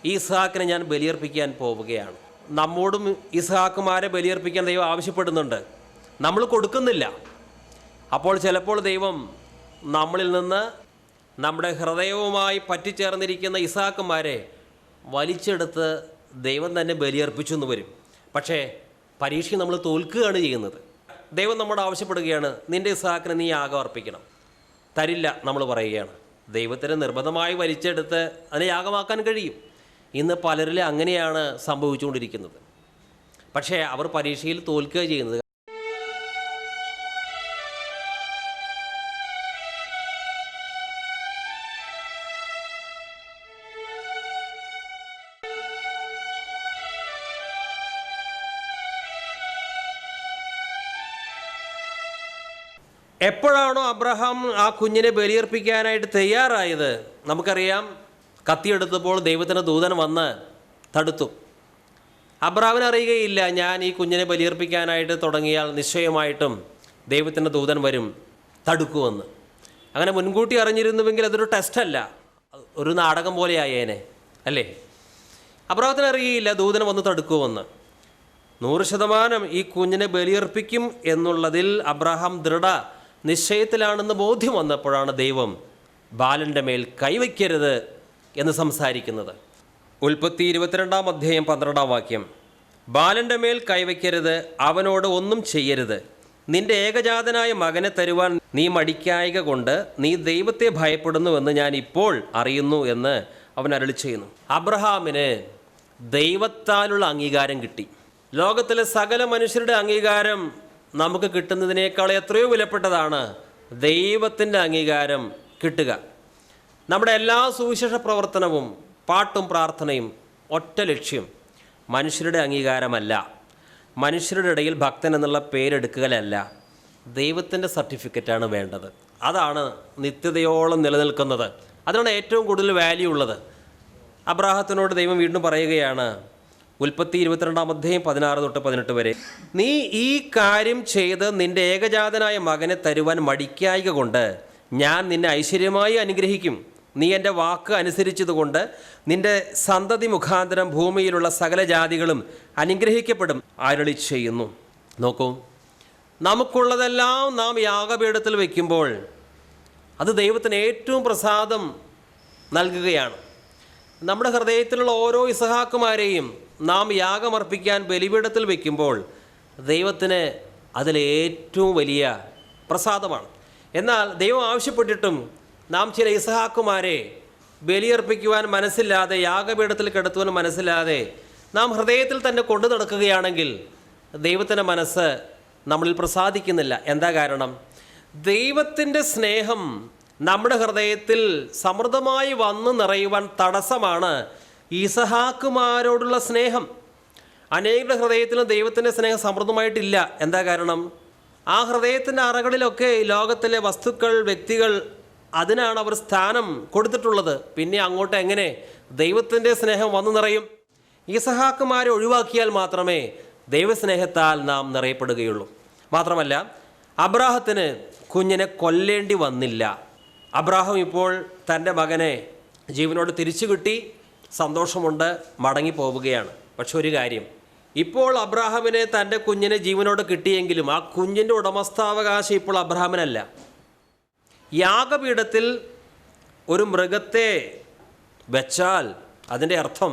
ഈ ഇസ്ഹാക്കിനെ ഞാൻ ബലിയർപ്പിക്കാൻ പോവുകയാണ്. നമ്മോടും ഇസ്ഹാക്കുമാരെ ബലിയർപ്പിക്കാൻ ദൈവം ആവശ്യപ്പെടുന്നുണ്ട്, നമ്മൾ കൊടുക്കുന്നില്ല. അപ്പോൾ ചിലപ്പോൾ ദൈവം നമ്മളിൽ നിന്ന് നമ്മുടെ ഹൃദയവുമായി പറ്റിച്ചേർന്നിരിക്കുന്ന ഇസ്ഹാക്കുമാരെ വലിച്ചെടുത്ത് ദൈവം തന്നെ ബലിയർപ്പിച്ചു എന്ന് വരും. പക്ഷേ പരീക്ഷ നമ്മൾ തോൽക്കുകയാണ് ചെയ്യുന്നത്. ദൈവം നമ്മോട് ആവശ്യപ്പെടുകയാണ്, നിൻ്റെ ഇസ്ഹാക്കിനെ നീ യാഗം അർപ്പിക്കണം. തരില്ല നമ്മൾ പറയുകയാണ്. ദൈവത്തിന് നിർബന്ധമായി വലിച്ചെടുത്ത് അതിനെ യാഗമാക്കാൻ കഴിയും. ഇന്ന് പലരിലും അങ്ങനെയാണ് സംഭവിച്ചുകൊണ്ടിരിക്കുന്നത്. പക്ഷേ അവർ പരീക്ഷയിൽ തോൽക്കുക ചെയ്യുന്നത്. എപ്പോഴാണോ അബ്രഹാം ആ കുഞ്ഞിനെ ബലിയർപ്പിക്കാനായിട്ട് തയ്യാറായത്, നമുക്കറിയാം, കത്തിയെടുത്തപ്പോൾ ദൈവത്തിൻ്റെ ദൂതൻ വന്ന് തടുത്തു. അബ്രഹാമിന് അറിയുകയില്ല, ഞാൻ ഈ കുഞ്ഞിനെ ബലിയർപ്പിക്കാനായിട്ട് തുടങ്ങിയാൽ നിശ്ചയമായിട്ടും ദൈവത്തിൻ്റെ ദൂതൻ വരും, തടുക്കുമെന്ന്. അങ്ങനെ മുൻകൂട്ടി അറിഞ്ഞിരുന്നുവെങ്കിൽ അതൊരു ടെസ്റ്റല്ല, ഒരു നാടകം പോലെ ആയേനെ, അല്ലേ? അബ്രഹാത്തിന് അറിയുകയില്ല ദൂതൻ വന്ന് തടുക്കുമെന്ന്. 100% ഈ കുഞ്ഞിനെ ബലിയർപ്പിക്കും എന്നുള്ളതിൽ അബ്രഹാം ദൃഢ നിശ്ചയത്തിലാണെന്ന് ബോധ്യം വന്നപ്പോഴാണ് ദൈവം ബാലൻ്റെ മേൽ കൈവയ്ക്കരുത് എന്ന് സംസാരിക്കുന്നത്. ഉൽപ്പത്തി 22 12 ബാലൻ്റെ മേൽ കൈവയ്ക്കരുത്, അവനോട് ഒന്നും ചെയ്യരുത്. നിന്റെ ഏകജാതനായ മകനെ തരുവാൻ നീ മടിക്കായക കൊണ്ട് നീ ദൈവത്തെ ഭയപ്പെടുന്നുവെന്ന് ഞാൻ ഇപ്പോൾ അറിയുന്നു എന്ന് അവൻ അരുളി ചെയ്യുന്നു. അബ്രഹാമിന് ദൈവത്താലുള്ള അംഗീകാരം കിട്ടി. ലോകത്തിലെ സകല മനുഷ്യരുടെ അംഗീകാരം നമുക്ക് കിട്ടുന്നതിനേക്കാൾ എത്രയോ വിലപ്പെട്ടതാണ് ദൈവത്തിൻ്റെ അംഗീകാരം കിട്ടുക. നമ്മുടെ എല്ലാ സുവിശേഷ പ്രവർത്തനവും പാട്ടും പ്രാർത്ഥനയും ഒറ്റ ലക്ഷ്യം മനുഷ്യരുടെ അംഗീകാരമല്ല, മനുഷ്യരുടെ ഇടയിൽ ഭക്തൻ എന്നുള്ള പേരെടുക്കലല്ല, ദൈവത്തിൻ്റെ സർട്ടിഫിക്കറ്റാണ് വേണ്ടത്. അതാണ് നിത്യതയോളം നിലനിൽക്കുന്നത്, അതിനാണ് ഏറ്റവും കൂടുതൽ വാല്യൂ ഉള്ളത്. അബ്രാഹത്തിനോട് ദൈവം വീണ്ടും പറയുകയാണ്, ഉൽപ്പത്തി 22 16 വരെ, നീ ഈ കാര്യം ചെയ്ത് നിന്റെ ഏകജാതനായ മകനെ തരുവാൻ മടിക്കായക കൊണ്ട് ഞാൻ നിന്നെ ഐശ്വര്യമായി അനുഗ്രഹിക്കും. നീ എൻ്റെ വാക്ക് അനുസരിച്ചതുകൊണ്ട് നിന്റെ സന്തതി മുഖാന്തരം ഭൂമിയിലുള്ള സകല ജാതികളും അനുഗ്രഹിക്കപ്പെടും അരുളി ചെയ്യുന്നു. നോക്കൂ, നമുക്കുള്ളതെല്ലാം നാം യാഗപീഠത്തിൽ വയ്ക്കുമ്പോൾ അത് ദൈവത്തിന് ഏറ്റവും പ്രസാദം നൽകുകയാണ്. നമ്മുടെ ഹൃദയത്തിലുള്ള ഓരോ ഇസഹാക്കുമാരെയും നാം യാഗമർപ്പിക്കാൻ ബലിപീഠത്തിൽ വയ്ക്കുമ്പോൾ ദൈവത്തിന് അതിലേറ്റവും വലിയ പ്രസാദമാണ്. എന്നാൽ ദൈവം ആവശ്യപ്പെട്ടിട്ടും നാം ചില ഇസഹാക്കുമാരെ ബലിയർപ്പിക്കുവാൻ മനസ്സില്ലാതെ, യാഗപീഠത്തിൽ കിടത്തുവാൻ മനസ്സില്ലാതെ നാം ഹൃദയത്തിൽ തന്നെ കൊണ്ടു നടക്കുകയാണെങ്കിൽ ദൈവത്തിൻ്റെ മനസ്സ് നമ്മളിൽ പ്രസാദിക്കുന്നില്ല. എന്താ കാരണം? ദൈവത്തിൻ്റെ സ്നേഹം നമ്മുടെ ഹൃദയത്തിൽ സമൃദ്ധമായി വന്നു നിറയുവാൻ തടസ്സമാണ് ഇസഹാക്കുമാരോടുള്ള സ്നേഹം. അനേകരുടെ ഹൃദയത്തിലും ദൈവത്തിൻ്റെ സ്നേഹം സമൃദ്ധമായിട്ടില്ല. എന്താ കാരണം? ആ ഹൃദയത്തിൻ്റെ അറകളിലൊക്കെ ലോകത്തിലെ വസ്തുക്കൾ, വ്യക്തികൾ, അതിനാണ് അവർ സ്ഥാനം കൊടുത്തിട്ടുള്ളത്. പിന്നെ അങ്ങോട്ട് എങ്ങനെ ദൈവത്തിൻ്റെ സ്നേഹം വന്നു നിറയും? ഇസഹാക്കുമാരെ ഒഴിവാക്കിയാൽ മാത്രമേ ദൈവസ്നേഹത്താൽ നാം നിറയപ്പെടുകയുള്ളൂ. മാത്രമല്ല, അബ്രാഹത്തിന് കുഞ്ഞിനെ കൊല്ലേണ്ടി വന്നില്ല. അബ്രാഹം ഇപ്പോൾ തൻ്റെ മകനെ ജീവനോട് തിരിച്ചു കിട്ടി, സന്തോഷമുണ്ട്, മടങ്ങിപ്പോവുകയാണ്. പക്ഷെ ഒരു കാര്യം, ഇപ്പോൾ അബ്രാഹാമിനെ തൻ്റെ കുഞ്ഞിനെ ജീവനോട് കിട്ടിയെങ്കിലും ആ കുഞ്ഞിൻ്റെ ഉടമസ്ഥാവകാശം ഇപ്പോൾ അബ്രാഹാമിനല്ല. യാഗപീഠത്തിൽ ഒരു മൃഗത്തെ വെച്ചാൽ അതിൻ്റെ അർത്ഥം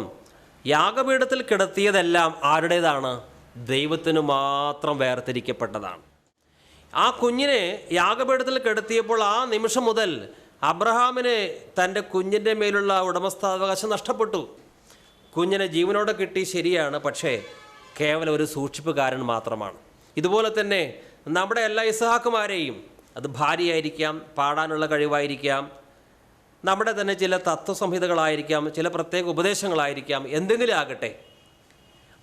യാഗപീഠത്തിൽ കിടത്തിയതെല്ലാം ആരുടേതാണ്? ദൈവത്തിന് മാത്രം വേർതിരിക്കപ്പെട്ടതാണ്. ആ കുഞ്ഞിനെ യാഗപീഠത്തിൽ കിടത്തിയപ്പോൾ ആ നിമിഷം മുതൽ അബ്രഹാമിന് തൻ്റെ കുഞ്ഞിൻ്റെ മേലുള്ള ഉടമസ്ഥാവകാശം നഷ്ടപ്പെട്ടു. കുഞ്ഞിനെ ജീവനോടെ കിട്ടി, ശരിയാണ്, പക്ഷേ കേവലം ഒരു സൂക്ഷിപ്പുകാരൻ മാത്രമാണ്. ഇതുപോലെ തന്നെ നമ്മുടെ എല്ലാ ഇസഹാക്കുമാരെയും, അത് ഭാര്യയായിരിക്കാം, പാടാനുള്ള കഴിവായിരിക്കാം, നമ്മുടെ തന്നെ ചില തത്വസംഹിതകളായിരിക്കാം, ചില പ്രത്യേക ഉപദേശങ്ങളായിരിക്കാം, എന്തെങ്കിലും ആകട്ടെ,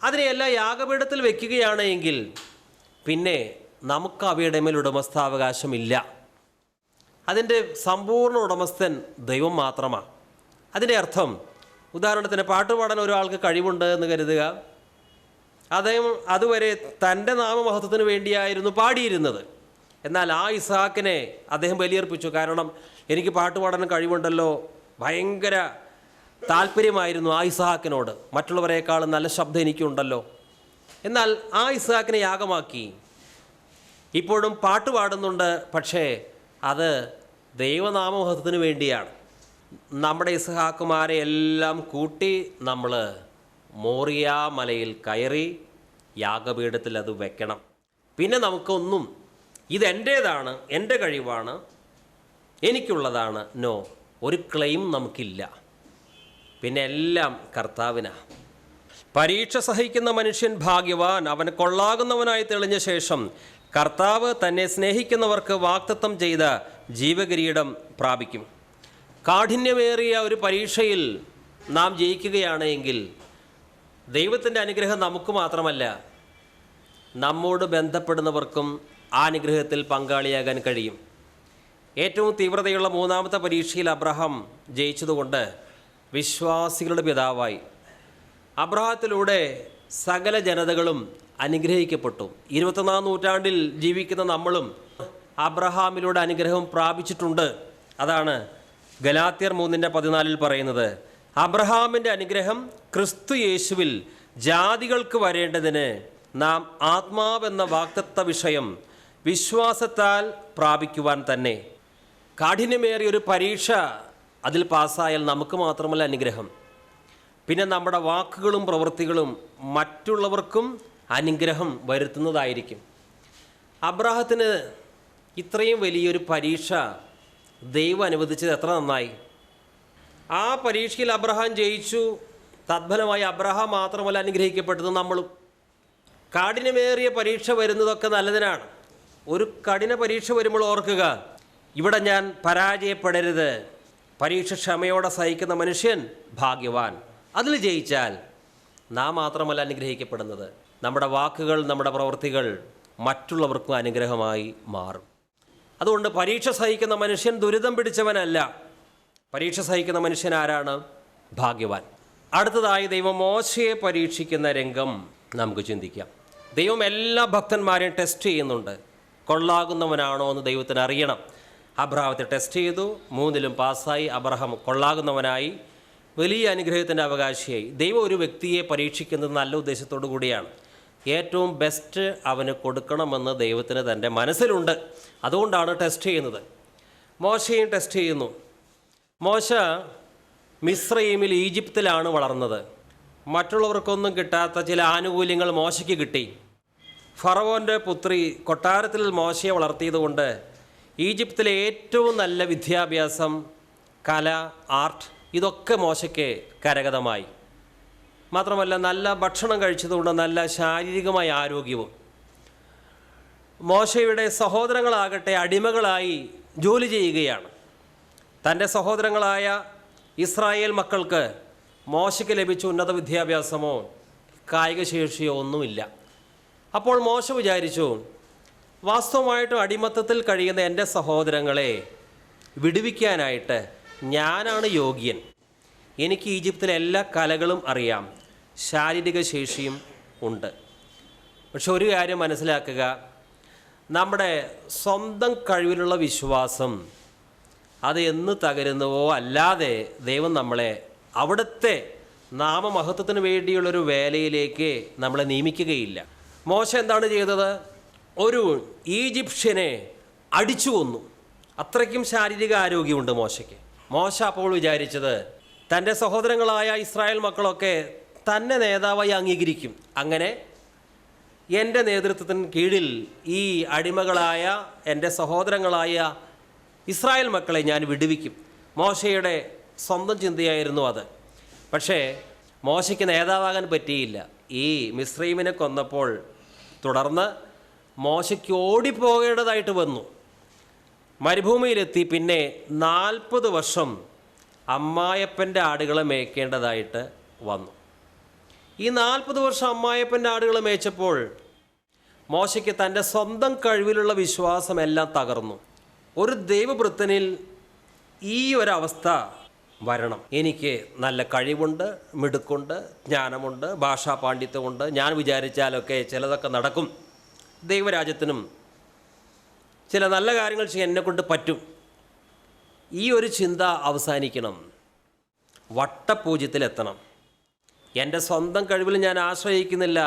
അതിനെയെല്ലാം യാഗപീഠത്തിൽ വയ്ക്കുകയാണെങ്കിൽ പിന്നെ നമുക്ക് അവയുടെ മേൽ ഉടമസ്ഥാവകാശമില്ല. അതിൻ്റെ സമ്പൂർണ്ണ ഉടമസ്ഥൻ ദൈവം മാത്രമാണ്. അതിൻ്റെ അർത്ഥം, ഉദാഹരണത്തിന് പാട്ടുപാടാൻ ഒരാൾക്ക് കഴിവുണ്ട് എന്ന് കരുതുക. അദ്ദേഹം അതുവരെ തൻ്റെ നാമമഹത്വത്തിന് വേണ്ടിയായിരുന്നു പാടിയിരുന്നത്. എന്നാൽ ആ ഇസഹാക്കിനെ അദ്ദേഹം ബലിയർപ്പിച്ചു. കാരണം എനിക്ക് പാട്ടുപാടാൻ കഴിവുണ്ടല്ലോ, ഭയങ്കര താല്പര്യമായിരുന്നു ആ ഇസഹാക്കിനോട്, മറ്റുള്ളവരെക്കാളും നല്ല ശബ്ദം എനിക്കുണ്ടല്ലോ. എന്നാൽ ആ ഇസഹാക്കിനെ യാഗമാക്കി. ഇപ്പോഴും പാട്ട് പാടുന്നുണ്ട്, പക്ഷേ അത് ദൈവനാമമഹത്വത്തിന് വേണ്ടിയാണ്. നമ്മുടെ ഇസഹാക്കുമാരെ എല്ലാം കൂട്ടി നമ്മൾ മോറിയ മലയിൽ കയറി യാഗപീഠത്തിൽ അത് വെക്കണം. പിന്നെ നമുക്കൊന്നും ഇതെൻ്റേതാണ്, എൻ്റെ കഴിവാണ്, എനിക്കുള്ളതാണ്, നോ, ഒരു ക്ലെയിം നമുക്കില്ല. പിന്നെ എല്ലാം കർത്താവിനാണ്. പരീക്ഷ സഹിക്കുന്ന മനുഷ്യൻ ഭാഗ്യവാൻ, അവൻ കൊള്ളാകുന്നവനായി തെളിഞ്ഞ ശേഷം കർത്താവ് തന്നെ സ്നേഹിക്കുന്നവർക്ക് വാഗ്ദത്തം ചെയ്ത ജീവകിരീടം പ്രാപിക്കും. കാഠിന്യമേറിയ ഒരു പരീക്ഷയിൽ നാം ജയിക്കുകയാണ് എങ്കിൽ ദൈവത്തിൻ്റെ അനുഗ്രഹം നമുക്ക് മാത്രമല്ല, നമ്മോട് ബന്ധപ്പെടുന്നവർക്കും ആ അനുഗ്രഹത്തിൽ പങ്കാളിയാകാൻ കഴിയും. ഏറ്റവും തീവ്രതയുള്ള മൂന്നാമത്തെ പരീക്ഷയിൽ അബ്രഹാം ജയിച്ചതുകൊണ്ട് വിശ്വാസികളുടെ പിതാവായി. അബ്രഹാത്തിലൂടെ സകല ജനതകളും അനുഗ്രഹിക്കപ്പെട്ടു. 21-ാം നൂറ്റാണ്ടിൽ ജീവിക്കുന്ന നമ്മളും അബ്രഹാമിലൂടെ അനുഗ്രഹം പ്രാപിച്ചിട്ടുണ്ട്. അതാണ് ഗലാത്യർ 3:14 പറയുന്നത്. അബ്രഹാമിൻ്റെ അനുഗ്രഹം ക്രിസ്തു യേശുവിൽ ജാതികൾക്ക് വരേണ്ടതിന് നാം ആത്മാവെന്ന വാഗ്ദത്ത വിഷയം വിശ്വാസത്താൽ പ്രാപിക്കുവാൻ തന്നെ. കാഠിന്യമേറിയൊരു പരീക്ഷ അതിൽ പാസ്സായാൽ നമുക്ക് മാത്രമല്ല അനുഗ്രഹം, പിന്നെ നമ്മുടെ വാക്കുകളും പ്രവൃത്തികളും മറ്റുള്ളവർക്കും അനുഗ്രഹം വരുത്തുന്നതായിരിക്കും. അബ്രാഹത്തിന് ഇത്രയും വലിയൊരു പരീക്ഷ ദൈവം അനുവദിച്ചത് എത്ര നന്നായി. ആ പരീക്ഷയിൽ അബ്രഹാം ജയിച്ചു. തദ്ഫലമായി അബ്രഹാം മാത്രമല്ല അനുഗ്രഹിക്കപ്പെട്ടത്, നമ്മളും. കാഠിന്യമേറിയ പരീക്ഷ വരുന്നതൊക്കെ നല്ലതിനാണ്. ഒരു കഠിന പരീക്ഷ വരുമ്പോൾ ഓർക്കുക, ഇവിടെ ഞാൻ പരാജയപ്പെടരുത്. പരീക്ഷ ക്ഷമയോടെ സഹിക്കുന്ന മനുഷ്യൻ ഭാഗ്യവാൻ. അതിൽ ജയിച്ചാൽ നാം മാത്രമല്ല അനുഗ്രഹിക്കപ്പെടുന്നത്, നമ്മുടെ വാക്കുകൾ, നമ്മുടെ പ്രവൃത്തികൾ മറ്റുള്ളവർക്കും അനുഗ്രഹമായി മാറും. അതുകൊണ്ട് പരീക്ഷ സഹിക്കുന്ന മനുഷ്യൻ ദുരിതം പിടിച്ചവനല്ല. പരീക്ഷ സഹിക്കുന്ന മനുഷ്യൻ ആരാണ്? ഭാഗ്യവാൻ. അടുത്തതായി ദൈവം മോശയെ പരീക്ഷിക്കുന്ന രംഗം നമുക്ക് ചിന്തിക്കാം. ദൈവം എല്ലാ ഭക്തന്മാരെയും ടെസ്റ്റ് ചെയ്യുന്നുണ്ട്. കൊള്ളാകുന്നവനാണോ എന്ന് ദൈവത്തിന് അറിയണം. അബ്രഹാമത്തെ ടെസ്റ്റ് ചെയ്തു, 3ലും പാസ്സായി. അബ്രഹാം കൊള്ളാകുന്നവനായി, വലിയ അനുഗ്രഹത്തിൻ്റെ അവകാശിയായി. ദൈവം ഒരു വ്യക്തിയെ പരീക്ഷിക്കുന്നത് നല്ല ഉദ്ദേശത്തോടു കൂടിയാണ്. ഏറ്റവും ബെസ്റ്റ് അവന് കൊടുക്കണമെന്ന് ദൈവത്തിന് തൻ്റെ മനസ്സിലുണ്ട്. അതുകൊണ്ടാണ് ടെസ്റ്റ് ചെയ്യുന്നത്. മോശയും ടെസ്റ്റ് ചെയ്യുന്നു. മോശ മിസ്രയീമിൽ, ഈജിപ്തിലാണ് വളർന്നത്. മറ്റുള്ളവർക്കൊന്നും കിട്ടാത്ത ചില ആനുകൂല്യങ്ങൾ മോശയ്ക്ക് കിട്ടി. ഫറവോൻ്റെ പുത്രി കൊട്ടാരത്തിൽ മോശയെ വളർത്തിയതുകൊണ്ട് ഈജിപ്തിലെ ഏറ്റവും നല്ല വിദ്യാഭ്യാസം, കല, ആർട്ട് ഇതൊക്കെ മോശയ്ക്ക് കരഗതമായി. മാത്രമല്ല നല്ല ഭക്ഷണം കഴിച്ചതുകൊണ്ട് നല്ല ശാരീരികമായ ആരോഗ്യവും. മോശയുടെ സഹോദരങ്ങളാകട്ടെ അടിമകളായി ജോലി ചെയ്യുകയാണ്. തൻ്റെ സഹോദരങ്ങളായ ഇസ്രായേൽ മക്കൾക്ക് മോശയ്ക്ക് ലഭിച്ച ഉന്നത വിദ്യാഭ്യാസമോ കായിക ശേഷിയോ ഒന്നുമില്ല. അപ്പോൾ മോശ വിചാരിച്ചു, വാസ്തവമായിട്ടും അടിമത്തത്തിൽ കഴിയുന്ന എൻ്റെ സഹോദരങ്ങളെ വിടുവിക്കാനായിട്ട് ഞാനാണ് യോഗ്യൻ. എനിക്ക് ഈജിപ്തിലെ എല്ലാ കലകളും അറിയാം, ശാരീരിക ശേഷിയും ഉണ്ട്. പക്ഷെ ഒരു കാര്യം മനസ്സിലാക്കുക, നമ്മുടെ സ്വന്തം കഴിവിലുള്ള വിശ്വാസം അത് എന്ന് തകരുന്നുവോ അല്ലാതെ ദൈവം നമ്മളെ അവിടുത്തെ നാമമഹത്വത്തിന് വേണ്ടിയുള്ളൊരു വേലയിലേക്ക് നമ്മളെ നിയമിക്കുകയില്ല. മോശ എന്താണ് ചെയ്തത്? ഒരു ഈജിപ്ഷ്യനെ അടിച്ചു കൊന്നു. അത്രയ്ക്കും ശാരീരിക ആരോഗ്യമുണ്ട് മോശയ്ക്ക്. മോശ അപ്പോൾ വിചാരിച്ചത്, തൻ്റെ സഹോദരങ്ങളായ ഇസ്രായേൽ മക്കളൊക്കെ തന്നെ നേതാവായി അംഗീകരിക്കും. അങ്ങനെ എൻ്റെ നേതൃത്വത്തിന് കീഴിൽ ഈ അടിമകളായ എൻ്റെ സഹോദരങ്ങളായ ഇസ്രായേൽ മക്കളെ ഞാൻ വിടുവിക്കും. മോശയുടെ സ്വന്തം ചിന്തയായിരുന്നു അത്. പക്ഷേ മോശയ്ക്ക് നേതാവാകാൻ പറ്റിയില്ല. ഈ മിസ്രയീമിനെ കൊന്നപ്പോൾ തുടർന്ന് മോശയ്ക്ക് ഓടിപ്പോകേണ്ടതായിട്ട് വന്നു. മരുഭൂമിയിലെത്തി. പിന്നെ 40 വർഷം അമ്മായപ്പൻ്റെ ആടുകളെ മേയ്ക്കേണ്ടതായിട്ട് വന്നു. ഈ 40 വർഷം അമ്മായപ്പൻ്റെ ആടുകളെ മേയ്ച്ചപ്പോൾ മോശയ്ക്ക് തൻ്റെ സ്വന്തം കഴിവിലുള്ള വിശ്വാസമെല്ലാം തകർന്നു. ഒരു ദൈവഭൃത്തനിൽ ഈ ഒരവസ്ഥ വരണം. എനിക്ക് നല്ല കഴിവുണ്ട്, മിടുക്കുണ്ട്, ജ്ഞാനമുണ്ട്, ഭാഷാ പാണ്ഡിത്യമുണ്ട്, ഞാൻ വിചാരിച്ചാലൊക്കെ ചിലതൊക്കെ നടക്കും, ദൈവരാജ്യത്തിനും ചില നല്ല കാര്യങ്ങൾ ചെയ്യാൻ എന്നെക്കൊണ്ട് പറ്റും. ഈ ഒരു ചിന്ത അവസാനിക്കണം. വട്ടപൂജ്യത്തിലെത്തണം. എൻ്റെ സ്വന്തം കഴിവിൽ ഞാൻ ആശ്രയിക്കുന്നില്ല,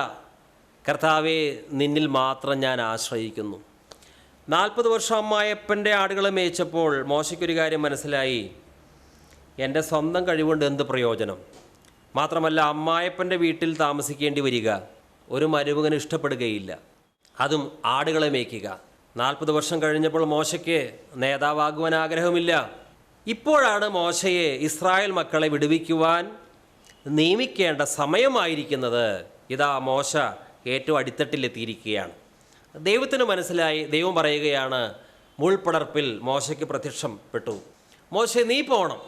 കർത്താവേ നിന്നിൽ മാത്രം ഞാൻ ആശ്രയിക്കുന്നു. 40 വർഷം അമ്മായപ്പൻ്റെ ആടുകളെ മേയിച്ചപ്പോൾ മോശയ്ക്കൊരു കാര്യം മനസ്സിലായി, എൻ്റെ സ്വന്തം കഴിവുകൊണ്ട് എന്ത് പ്രയോജനം? മാത്രമല്ല അമ്മായപ്പൻ്റെ വീട്ടിൽ താമസിക്കേണ്ടി വരിക, ഒരു മരുമകന് ഇഷ്ടപ്പെടുകയില്ല, അതും ആടുകളെ മേയ്ക്കുക. 40 വർഷം കഴിഞ്ഞപ്പോൾ മോശയ്ക്ക് നേതാവാകുവാൻ ആഗ്രഹമില്ല. ഇപ്പോഴാണ് മോശയെ ഇസ്രായേൽ മക്കളെ വിടുവിക്കുവാൻ നിയമിക്കേണ്ട സമയമായിരിക്കുന്നത്. ഇതാ മോശ ഏറ്റവും അടിത്തട്ടിലെത്തിയിരിക്കുകയാണ്. ദൈവത്തിന് മനസ്സിലായി. ദൈവം പറയുകയാണ്, മുൾപ്പടർപ്പിൽ മോശയ്ക്ക് പ്രത്യക്ഷപ്പെട്ടു, മോശെ നീ പോകണം,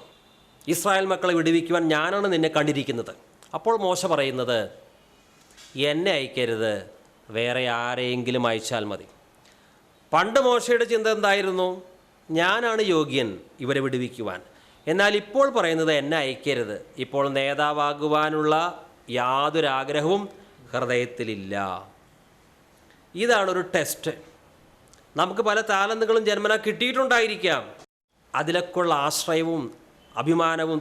ഇസ്രായേൽ മക്കളെ വിടുവിക്കുവാൻ ഞാനാണ് നിന്നെ കണ്ടിരിക്കുന്നത്. അപ്പോൾ മോശ പറയുന്നത്, എന്നെ അയക്കരുത്, വേറെ ആരെയെങ്കിലും അയച്ചാൽ മതി. പണ്ട് മോശയുടെ ചിന്ത എന്തായിരുന്നു? ഞാനാണ് യോഗ്യൻ ഇവരെ വിടുവിക്കുവാൻ. എന്നാൽ ഇപ്പോൾ പറയുന്നത് എന്നെ അയക്കരുത്. ഇപ്പോൾ നേതാവാകുവാനുള്ള യാതൊരാഗ്രഹവും ഹൃദയത്തിലില്ല. ഇതാണൊരു ടെസ്റ്റ്. നമുക്ക് പല താലന്തുകളും ജന്മന കിട്ടിയിട്ടുണ്ടായിരിക്കാം. അതിലൊക്കെയുള്ള ആശ്രയവും അഭിമാനവും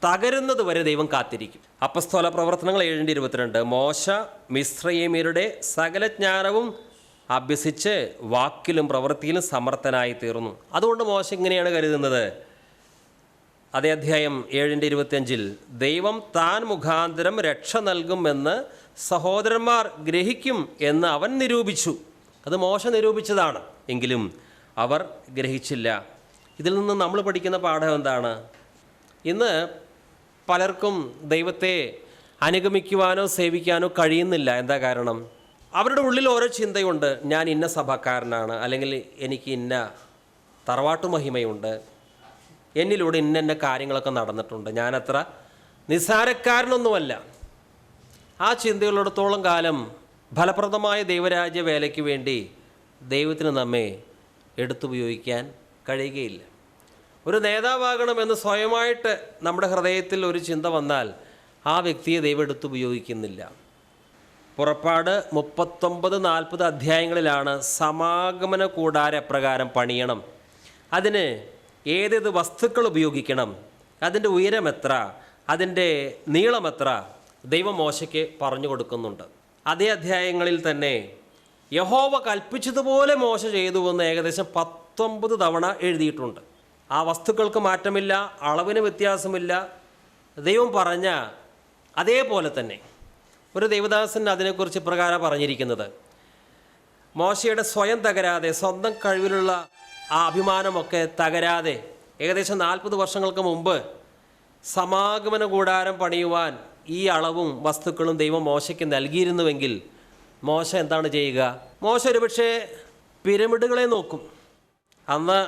തകരുന്നത് വരെ ദൈവം കാത്തിരിക്കും. അപ്പസ്തോല പ്രവർത്തനങ്ങൾ 7:22. മോശ മിസ്രയീമ്യരുടെ സകല ജ്ഞാനവും അഭ്യസിച്ച് വാക്കിലും പ്രവൃത്തിയിലും സമർത്ഥനായി തീർന്നു. അതുകൊണ്ട് മോശ ഇങ്ങനെയാണ് കരുതുന്നത്. അതേ അധ്യായം 7:25 ദൈവം താൻ മുഖാന്തരം രക്ഷ നൽകുമെന്ന് സഹോദരന്മാർ ഗ്രഹിക്കും എന്ന് അവൻ നിരൂപിച്ചു. അത് മോശ നിരൂപിച്ചതാണ്. എങ്കിലും അവർ ഗ്രഹിച്ചില്ല. ഇതിൽ നിന്ന് നമ്മൾ പഠിക്കുന്ന പാഠം എന്താണ്? ഇന്ന് പലർക്കും ദൈവത്തെ അനുഗമിക്കുവാനോ സേവിക്കാനോ കഴിയുന്നില്ല. എന്താ കാരണം? അവരുടെ ഉള്ളിൽ ഓരോ ചിന്തയുണ്ട്. ഞാൻ ഇന്ന സഭക്കാരനാണ്, അല്ലെങ്കിൽ എനിക്ക് ഇന്ന തറവാട്ടു മഹിമയുണ്ട്, എന്നിലൂടെ ഇന്ന കാര്യങ്ങളൊക്കെ നടന്നിട്ടുണ്ട്, ഞാനത്ര നിസ്സാരക്കാരനൊന്നുമല്ല. ആ ചിന്തയുള്ളിടത്തോളം കാലം ഫലപ്രദമായ ദൈവരാജ്യ വേലയ്ക്ക് വേണ്ടി ദൈവത്തിന് നമ്മെ എടുത്തുപയോഗിക്കാൻ കഴിയുകയില്ല. ഒരു നേതാവാകണമെന്ന് സ്വയമായിട്ട് നമ്മുടെ ഹൃദയത്തിൽ ഒരു ചിന്ത വന്നാൽ ആ വ്യക്തിയെ ദൈവം എടുത്തുപയോഗിക്കുന്നില്ല. പുറപ്പാട് 39-40 അധ്യായങ്ങളിലാണ് സമാഗമന കൂടാര പ്രകാരം പണിയണം, അതിന് ഏതേത് വസ്തുക്കൾ ഉപയോഗിക്കണം, അതിൻ്റെ ഉയരം എത്ര, അതിൻ്റെ നീളം എത്ര ദൈവം മോശയ്ക്ക് പറഞ്ഞു കൊടുക്കുന്നുണ്ട്. അതേ അധ്യായങ്ങളിൽ തന്നെ യഹോവ കൽപ്പിച്ചതുപോലെ മോശ ചെയ്തുവെന്ന് ഏകദേശം 19 തവണ എഴുതിയിട്ടുണ്ട്. ആ വസ്തുക്കൾക്ക് മാറ്റമില്ല, അളവിന് വ്യത്യാസമില്ല. ദൈവം പറഞ്ഞ അതേപോലെ തന്നെ. ഒരു ദൈവദാസൻ അതിനെക്കുറിച്ച് ഇപ്രകാരം പറഞ്ഞിരിക്കുന്നത്, മോശയുടെ സ്വയം തകരാതെ, സ്വന്തം കഴിവിലുള്ള ആ അഭിമാനമൊക്കെ തകരാതെ ഏകദേശം 40 വർഷങ്ങൾക്ക് മുമ്പ് സമാഗമന കൂടാരം പണിയുവാൻ ഈ അളവും വസ്തുക്കളും ദൈവം മോശയ്ക്ക് നൽകിയിരുന്നുവെങ്കിൽ മോശ എന്താണ് ചെയ്യുക? മോശ ഒരുപക്ഷെ പിരമിഡുകളെ നോക്കും. അന്ന്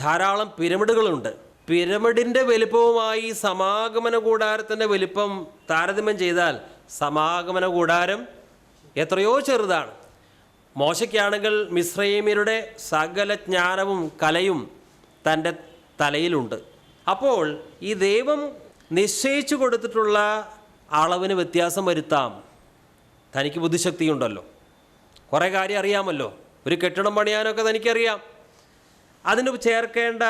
ധാരാളം പിരമിഡുകളുണ്ട്. പിരമിഡിൻ്റെ വലിപ്പവുമായി സമാഗമന കൂടാരത്തിൻ്റെ വലിപ്പം താരതമ്യം ചെയ്താൽ സമാഗമന കൂടാരം എത്രയോ ചെറുതാണ്. മോശയ്ക്കാണെങ്കിൽ മിസ്രയീമ്യരുടെ സകല ജ്ഞാനവും കലയും തൻ്റെ തലയിലുണ്ട്. അപ്പോൾ ഈ ദൈവം നിശ്ചയിച്ചു കൊടുത്തിട്ടുള്ള അളവിന് വ്യത്യാസം വരുത്താം. തനിക്ക് ബുദ്ധിശക്തിയുണ്ടല്ലോ, കുറേ കാര്യം അറിയാമല്ലോ, ഒരു കെട്ടിടം പണിയാനൊക്കെ തനിക്കറിയാം. അതിന് ചേർക്കേണ്ട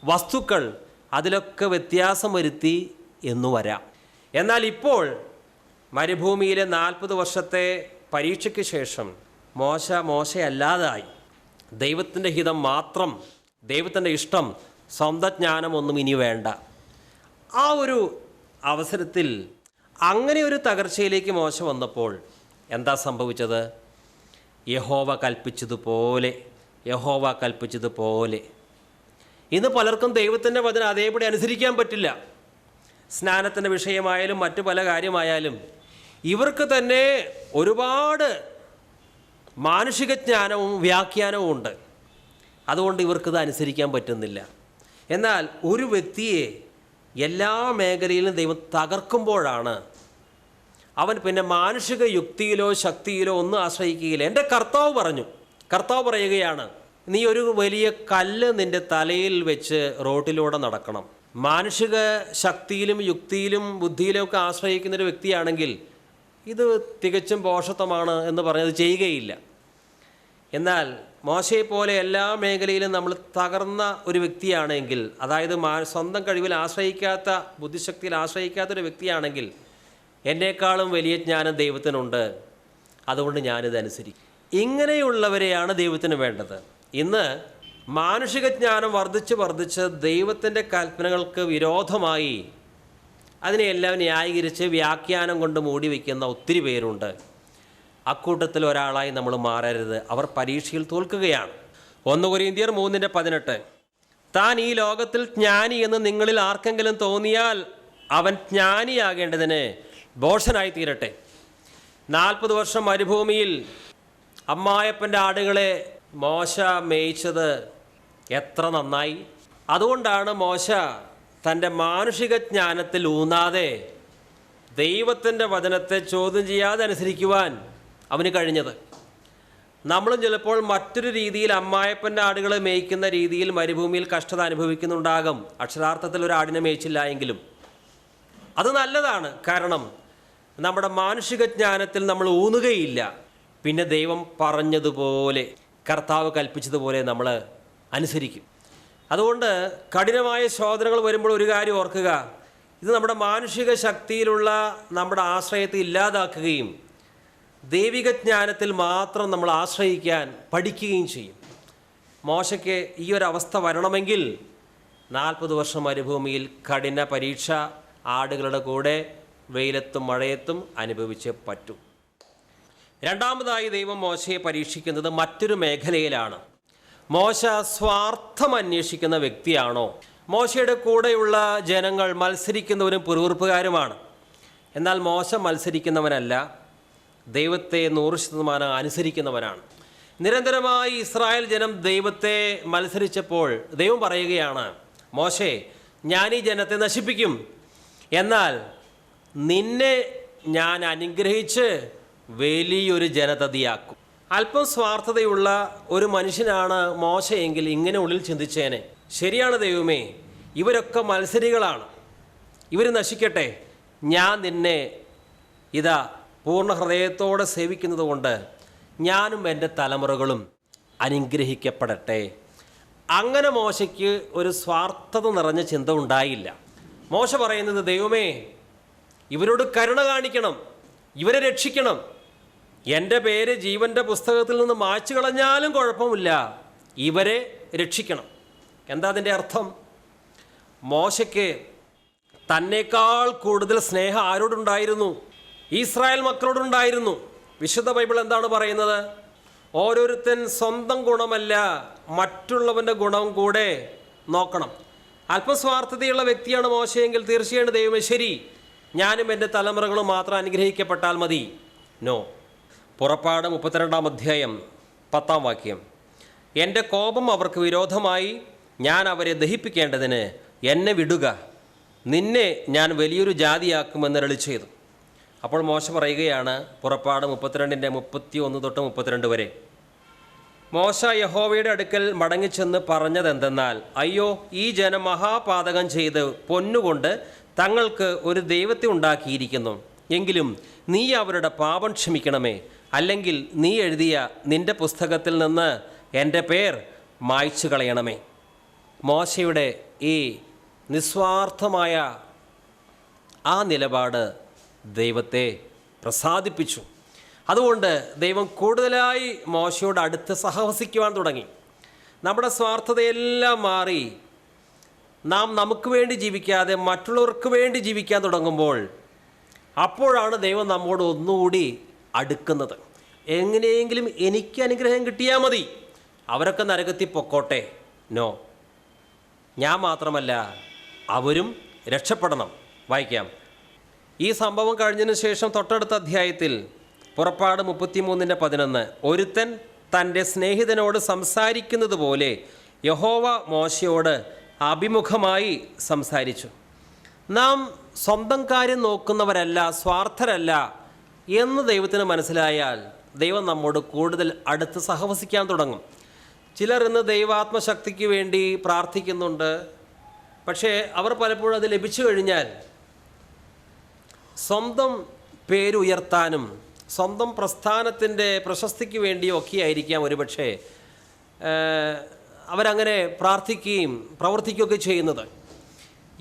വസ്തുക്കൾ അതിലൊക്കെ വ്യത്യാസം വരുത്തി എന്നു വരാം. എന്നാൽ ഇപ്പോൾ മരുഭൂമിയിലെ 40 വർഷത്തെ പരീക്ഷയ്ക്ക് ശേഷം മോശയല്ലാതായി. ദൈവത്തിൻ്റെ ഹിതം മാത്രം, ദൈവത്തിൻ്റെ ഇഷ്ടം, സ്വന്തം ജ്ഞാനമൊന്നും ഇനി വേണ്ട. ആ ഒരു അവസരത്തിൽ അങ്ങനെ ഒരു തകർച്ചയിലേക്ക് മോശ വന്നപ്പോൾ എന്താ സംഭവിച്ചത്? യഹോവ കൽപ്പിച്ചതുപോലെ. ഇന്ന് പലർക്കും ദൈവത്തിൻ്റെ വചനം അതേപടി അനുസരിക്കാൻ പറ്റില്ല. സ്നാനത്തിൻ്റെ വിഷയമായാലും മറ്റു പല കാര്യമായാലും ഇവർക്ക് തന്നെ ഒരുപാട് മാനുഷിക ജ്ഞാനവും വ്യാഖ്യാനവും ഉണ്ട്. അതുകൊണ്ട് ഇവർക്കിത് അനുസരിക്കാൻ പറ്റുന്നില്ല. എന്നാൽ ഒരു വ്യക്തിയെ എല്ലാ മേഖലയിലും ദൈവം തകർക്കുമ്പോഴാണ് അവൻ പിന്നെ മാനുഷിക യുക്തിയിലോ ശക്തിയിലോ ഒന്നും ആശ്രയിക്കുകയില്ല. എൻ്റെ കർത്താവ് പറയുകയാണ്, നീ ഒരു വലിയ കല്ല് നിൻ്റെ തലയിൽ വെച്ച് റോട്ടിലൂടെ നടക്കണം. മാനുഷിക ശക്തിയിലും യുക്തിയിലും ബുദ്ധിയിലും ഒക്കെ ആശ്രയിക്കുന്നൊരു വ്യക്തിയാണെങ്കിൽ ഇത് തികച്ചും ഭോഷത്വമാണ് എന്ന് പറഞ്ഞത് ചെയ്യുകയില്ല. എന്നാൽ മോശയെപ്പോലെ എല്ലാ മേഖലയിലും നമ്മൾ തകർന്ന ഒരു വ്യക്തിയാണെങ്കിൽ, അതായത് സ്വന്തം കഴിവിൽ ആശ്രയിക്കാത്ത, ബുദ്ധിശക്തിയിൽ ആശ്രയിക്കാത്തൊരു വ്യക്തിയാണെങ്കിൽ, എന്നേക്കാളും വലിയ ജ്ഞാനം ദൈവത്തിനുണ്ട്, അതുകൊണ്ട് ഞാനിതനുസരിക്കും. ഇങ്ങനെയുള്ളവരെയാണ് ദൈവത്തിന് വേണ്ടത്. ഇന്ന് മാനുഷിക ജ്ഞാനം വർദ്ധിച്ച് ദൈവത്തിൻ്റെ കൽപ്പനകൾക്ക് വിരോധമായി അതിനെയെല്ലാം ന്യായീകരിച്ച് വ്യാഖ്യാനം കൊണ്ട് മൂടി വയ്ക്കുന്ന ഒത്തിരി പേരുണ്ട്. അക്കൂട്ടത്തിൽ ഒരാളായി നമ്മൾ മാറരുത്. അവർ പരീക്ഷയിൽ തോൽക്കുകയാണ്. 1 കൊരിന്ത്യർ 3:18 താൻ ഈ ലോകത്തിൽ ജ്ഞാനി എന്ന് നിങ്ങളിൽ ആർക്കെങ്കിലും തോന്നിയാൽ അവൻ ജ്ഞാനിയാകേണ്ടതിന് ഭോഷനായി തീരട്ടെ. 40 വർഷം മരുഭൂമിയിൽ അമ്മായപ്പൻ്റെ ആടുകളെ മോശ മേയിച്ചത് എത്ര നന്നായി. അതുകൊണ്ടാണ് മോശ തൻ്റെ മാനുഷിക ജ്ഞാനത്തിൽ ഊന്നാതെ ദൈവത്തിൻ്റെ വചനത്തെ ചോദ്യം ചെയ്യാതെ അനുസരിക്കുവാൻ അവന് കഴിഞ്ഞത്. നമ്മളും ചിലപ്പോൾ മറ്റൊരു രീതിയിൽ അമ്മായപ്പൻ്റെ ആടുകളെ മേയ്ക്കുന്ന രീതിയിൽ മരുഭൂമിയിൽ കഷ്ടത അനുഭവിക്കുന്നുണ്ടാകും. അക്ഷരാർത്ഥത്തിൽ ഒരു ആടിനെ മേയിച്ചില്ല എങ്കിലും അത് നല്ലതാണ്. കാരണം നമ്മുടെ മാനുഷിക ജ്ഞാനത്തിൽ നമ്മൾ ഊന്നുകയില്ല. പിന്നെ ദൈവം പറഞ്ഞതുപോലെ, കർത്താവ് കൽപ്പിച്ചതുപോലെ നമ്മൾ അനുസരിക്കും. അതുകൊണ്ട് കഠിനമായ ശോധനകൾ വരുമ്പോൾ ഒരു കാര്യം ഓർക്കുക, ഇത് നമ്മുടെ മാനുഷിക ശക്തിയിലുള്ള നമ്മുടെ ആശ്രയത്തെ ഇല്ലാതാക്കുകയും ദൈവിക ജ്ഞാനത്തിൽ മാത്രം നമ്മൾ ആശ്രയിക്കാൻ പഠിക്കുകയും ചെയ്യും. മോശയ്ക്ക് ഈ ഒരു അവസ്ഥ വരണമെങ്കിൽ 40 വർഷം മരുഭൂമിയിൽ കഠിന പരീക്ഷ ആടുകളുടെ കൂടെ വെയിലത്തും മഴയത്തും അനുഭവിച്ചേ പറ്റൂ. രണ്ടാമതായി ദൈവം മോശയെ പരീക്ഷിക്കുന്നത് മറ്റൊരു മേഖലയിലാണ്. മോശ സ്വാർത്ഥം അന്വേഷിക്കുന്ന വ്യക്തിയാണോ? മോശയുടെ കൂടെയുള്ള ജനങ്ങൾ മത്സരിക്കുന്നവരും പിറുപിറുപ്പുകാരുമാണ്. എന്നാൽ മോശ മത്സരിക്കുന്നവനല്ല, ദൈവത്തെ 100% അനുസരിക്കുന്നവനാണ്. നിരന്തരമായി ഇസ്രായേൽ ജനം ദൈവത്തെ മത്സരിച്ചപ്പോൾ ദൈവം പറയുകയാണ്, മോശേ, ഞാൻ ഈ ജനത്തെ നശിപ്പിക്കും, എന്നാൽ നിന്നെ ഞാൻ അനുഗ്രഹിച്ച് വലിയൊരു ജനതതിയാക്കും. അല്പം സ്വാർത്ഥതയുള്ള ഒരു മനുഷ്യനാണ് മോശയെങ്കിൽ ഇങ്ങനെ ഉള്ളിൽ ചിന്തിച്ചേനെ, ശരിയാണ് ദൈവമേ, ഇവരൊക്കെ മത്സരികളാണ്, ഇവർ നശിക്കട്ടെ, ഞാൻ നിന്നെ ഇതാ പൂർണ്ണ ഹൃദയത്തോടെ സേവിക്കുന്നത് കൊണ്ട് ഞാനും എൻ്റെ തലമുറകളും അനുഗ്രഹിക്കപ്പെടട്ടെ. അങ്ങനെ മോശയ്ക്ക് ഒരു സ്വാർത്ഥത നിറഞ്ഞ ചിന്ത ഉണ്ടായില്ല. മോശ പറയുന്നത്, ദൈവമേ, ഇവരോട് കരുണ കാണിക്കണം, ഇവരെ രക്ഷിക്കണം, എൻ്റെ പേര് ജീവൻ്റെ പുസ്തകത്തിൽ നിന്ന് മായ്ച്ചു കളഞ്ഞാലും കുഴപ്പമില്ല, ഇവരെ രക്ഷിക്കണം. എന്താ അതിൻ്റെ അർത്ഥം? മോശയ്ക്ക് തന്നേക്കാൾ കൂടുതൽ സ്നേഹം ആരോടുണ്ടായിരുന്നു? ഇസ്രായേൽ മക്കളോടുണ്ടായിരുന്നു. വിശുദ്ധ ബൈബിൾ എന്താണ് പറയുന്നത്? ഓരോരുത്തൻ സ്വന്തം ഗുണമല്ല മറ്റുള്ളവൻ്റെ ഗുണം കൂടെ നോക്കണം. അല്പസ്വാർത്ഥതയുള്ള വ്യക്തിയാണ് മോശയെങ്കിൽ തീർച്ചയായും ദൈവമേ, ശരി, ഞാനും എൻ്റെ തലമുറകളും മാത്രം അനുഗ്രഹിക്കപ്പെട്ടാൽ മതി. നോ. പുറപ്പാട് 32-ാം അധ്യായം 10-ാം വാക്യം, എൻ്റെ കോപം അവർക്ക് വിരോധമായി ഞാൻ അവരെ ദഹിപ്പിക്കേണ്ടതിന് എന്നെ വിടുക, നിന്നെ ഞാൻ വലിയൊരു ജാതിയാക്കുമെന്ന് അരുളി ചെയ്തു. അപ്പോൾ മോശ പറയുകയാണ്, പുറപ്പാട് 32-ന്റെ 31 തൊട്ട് 32 വരെ, മോശ യഹോവയുടെ അടുക്കൽ മടങ്ങിച്ചെന്ന് പറഞ്ഞതെന്തെന്നാൽ, അയ്യോ, ഈ ജനം മഹാപാതകം ചെയ്ത് പൊന്നുകൊണ്ട് തങ്ങൾക്ക് ഒരു ദൈവത്തെ ഉണ്ടാക്കിയിരിക്കുന്നു. എങ്കിലും നീ അവരുടെ പാപം ക്ഷമിക്കണമേ, അല്ലെങ്കിൽ നീ എഴുതിയ നിൻ്റെ പുസ്തകത്തിൽ നിന്ന് എൻ്റെ പേർ മായ്ച്ചു കളയണമേ. മോശയുടെ ഈ നിസ്വാർത്ഥമായ ആ നിലപാട് ദൈവത്തെ പ്രസാദിപ്പിച്ചു. അതുകൊണ്ട് ദൈവം കൂടുതലായി മോശയോട് അടുത്ത് സഹവസിക്കുവാൻ തുടങ്ങി. നമ്മുടെ സ്വാർത്ഥതയെല്ലാം മാറി നാം നമുക്ക് വേണ്ടി ജീവിക്കാതെ മറ്റുള്ളവർക്ക് വേണ്ടി ജീവിക്കാൻ തുടങ്ങുമ്പോൾ അപ്പോഴാണ് ദൈവം നമ്മോട് ഒന്നുകൂടി അടുക്കുന്നത്. എങ്ങനെയെങ്കിലും എനിക്ക് അനുഗ്രഹം കിട്ടിയാൽ മതി, അവരൊക്കെ നരകത്തിൽ പൊക്കോട്ടെ. നോ, ഞാൻ മാത്രമല്ല, അവരും രക്ഷപ്പെടണം. വായിക്കാം. ഈ സംഭവം കഴിഞ്ഞതിന് ശേഷം തൊട്ടടുത്ത അധ്യായത്തിൽ പുറപ്പാട് 33-11, ഒരുത്തൻ തൻ്റെ സ്നേഹിതനോട് സംസാരിക്കുന്നത് പോലെ യഹോവ മോശയോട് അഭിമുഖമായി സംസാരിച്ചു. നാം സ്വന്തം കാര്യം നോക്കുന്നവരല്ല, സ്വാർത്ഥരല്ല എന്ന് ദൈവത്തിന് മനസ്സിലായാൽ ദൈവം നമ്മോട് കൂടുതൽ അടുത്ത് സഹവസിക്കാൻ തുടങ്ങും. ചിലർ ഇന്ന് ദൈവാത്മശക്തിക്ക് വേണ്ടി പ്രാർത്ഥിക്കുന്നുണ്ട്. പക്ഷേ അവർ പലപ്പോഴും അത് ലഭിച്ചു കഴിഞ്ഞാൽ സ്വന്തം പേരുയർത്താനും സ്വന്തം പ്രസ്ഥാനത്തിൻ്റെ പ്രശസ്തിക്ക് വേണ്ടിയും ഒക്കെ ആയിരിക്കാം ഒരുപക്ഷെ അവരങ്ങനെ പ്രാർത്ഥിക്കുകയും പ്രവർത്തിക്കുകയൊക്കെ ചെയ്യുന്നത്.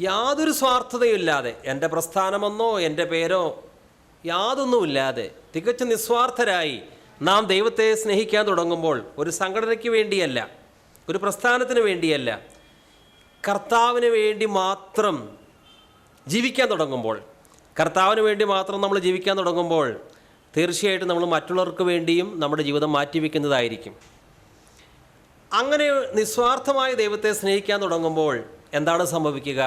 യാതൊരു സ്വാർത്ഥതയില്ലാതെ, എൻ്റെ പ്രസ്ഥാനമെന്നോ എൻ്റെ പേരോ യാതൊന്നുമില്ലാതെ തികച്ചും നിസ്വാർത്ഥരായി നാം ദൈവത്തെ സ്നേഹിക്കാൻ തുടങ്ങുമ്പോൾ, ഒരു സംഘടനയ്ക്ക് വേണ്ടിയല്ല, ഒരു പ്രസ്ഥാനത്തിന് വേണ്ടിയല്ല, കർത്താവിന് വേണ്ടി മാത്രം ജീവിക്കാൻ തുടങ്ങുമ്പോൾ, കർത്താവിന് വേണ്ടി മാത്രം നമ്മൾ ജീവിക്കാൻ തുടങ്ങുമ്പോൾ തീർച്ചയായിട്ടും നമ്മൾ മറ്റുള്ളവർക്ക് വേണ്ടിയും നമ്മുടെ ജീവിതം മാറ്റിവെക്കുന്നതായിരിക്കും. അങ്ങനെ നിസ്വാർത്ഥമായി ദൈവത്തെ സ്നേഹിക്കാൻ തുടങ്ങുമ്പോൾ എന്താണ് സംഭവിക്കുക?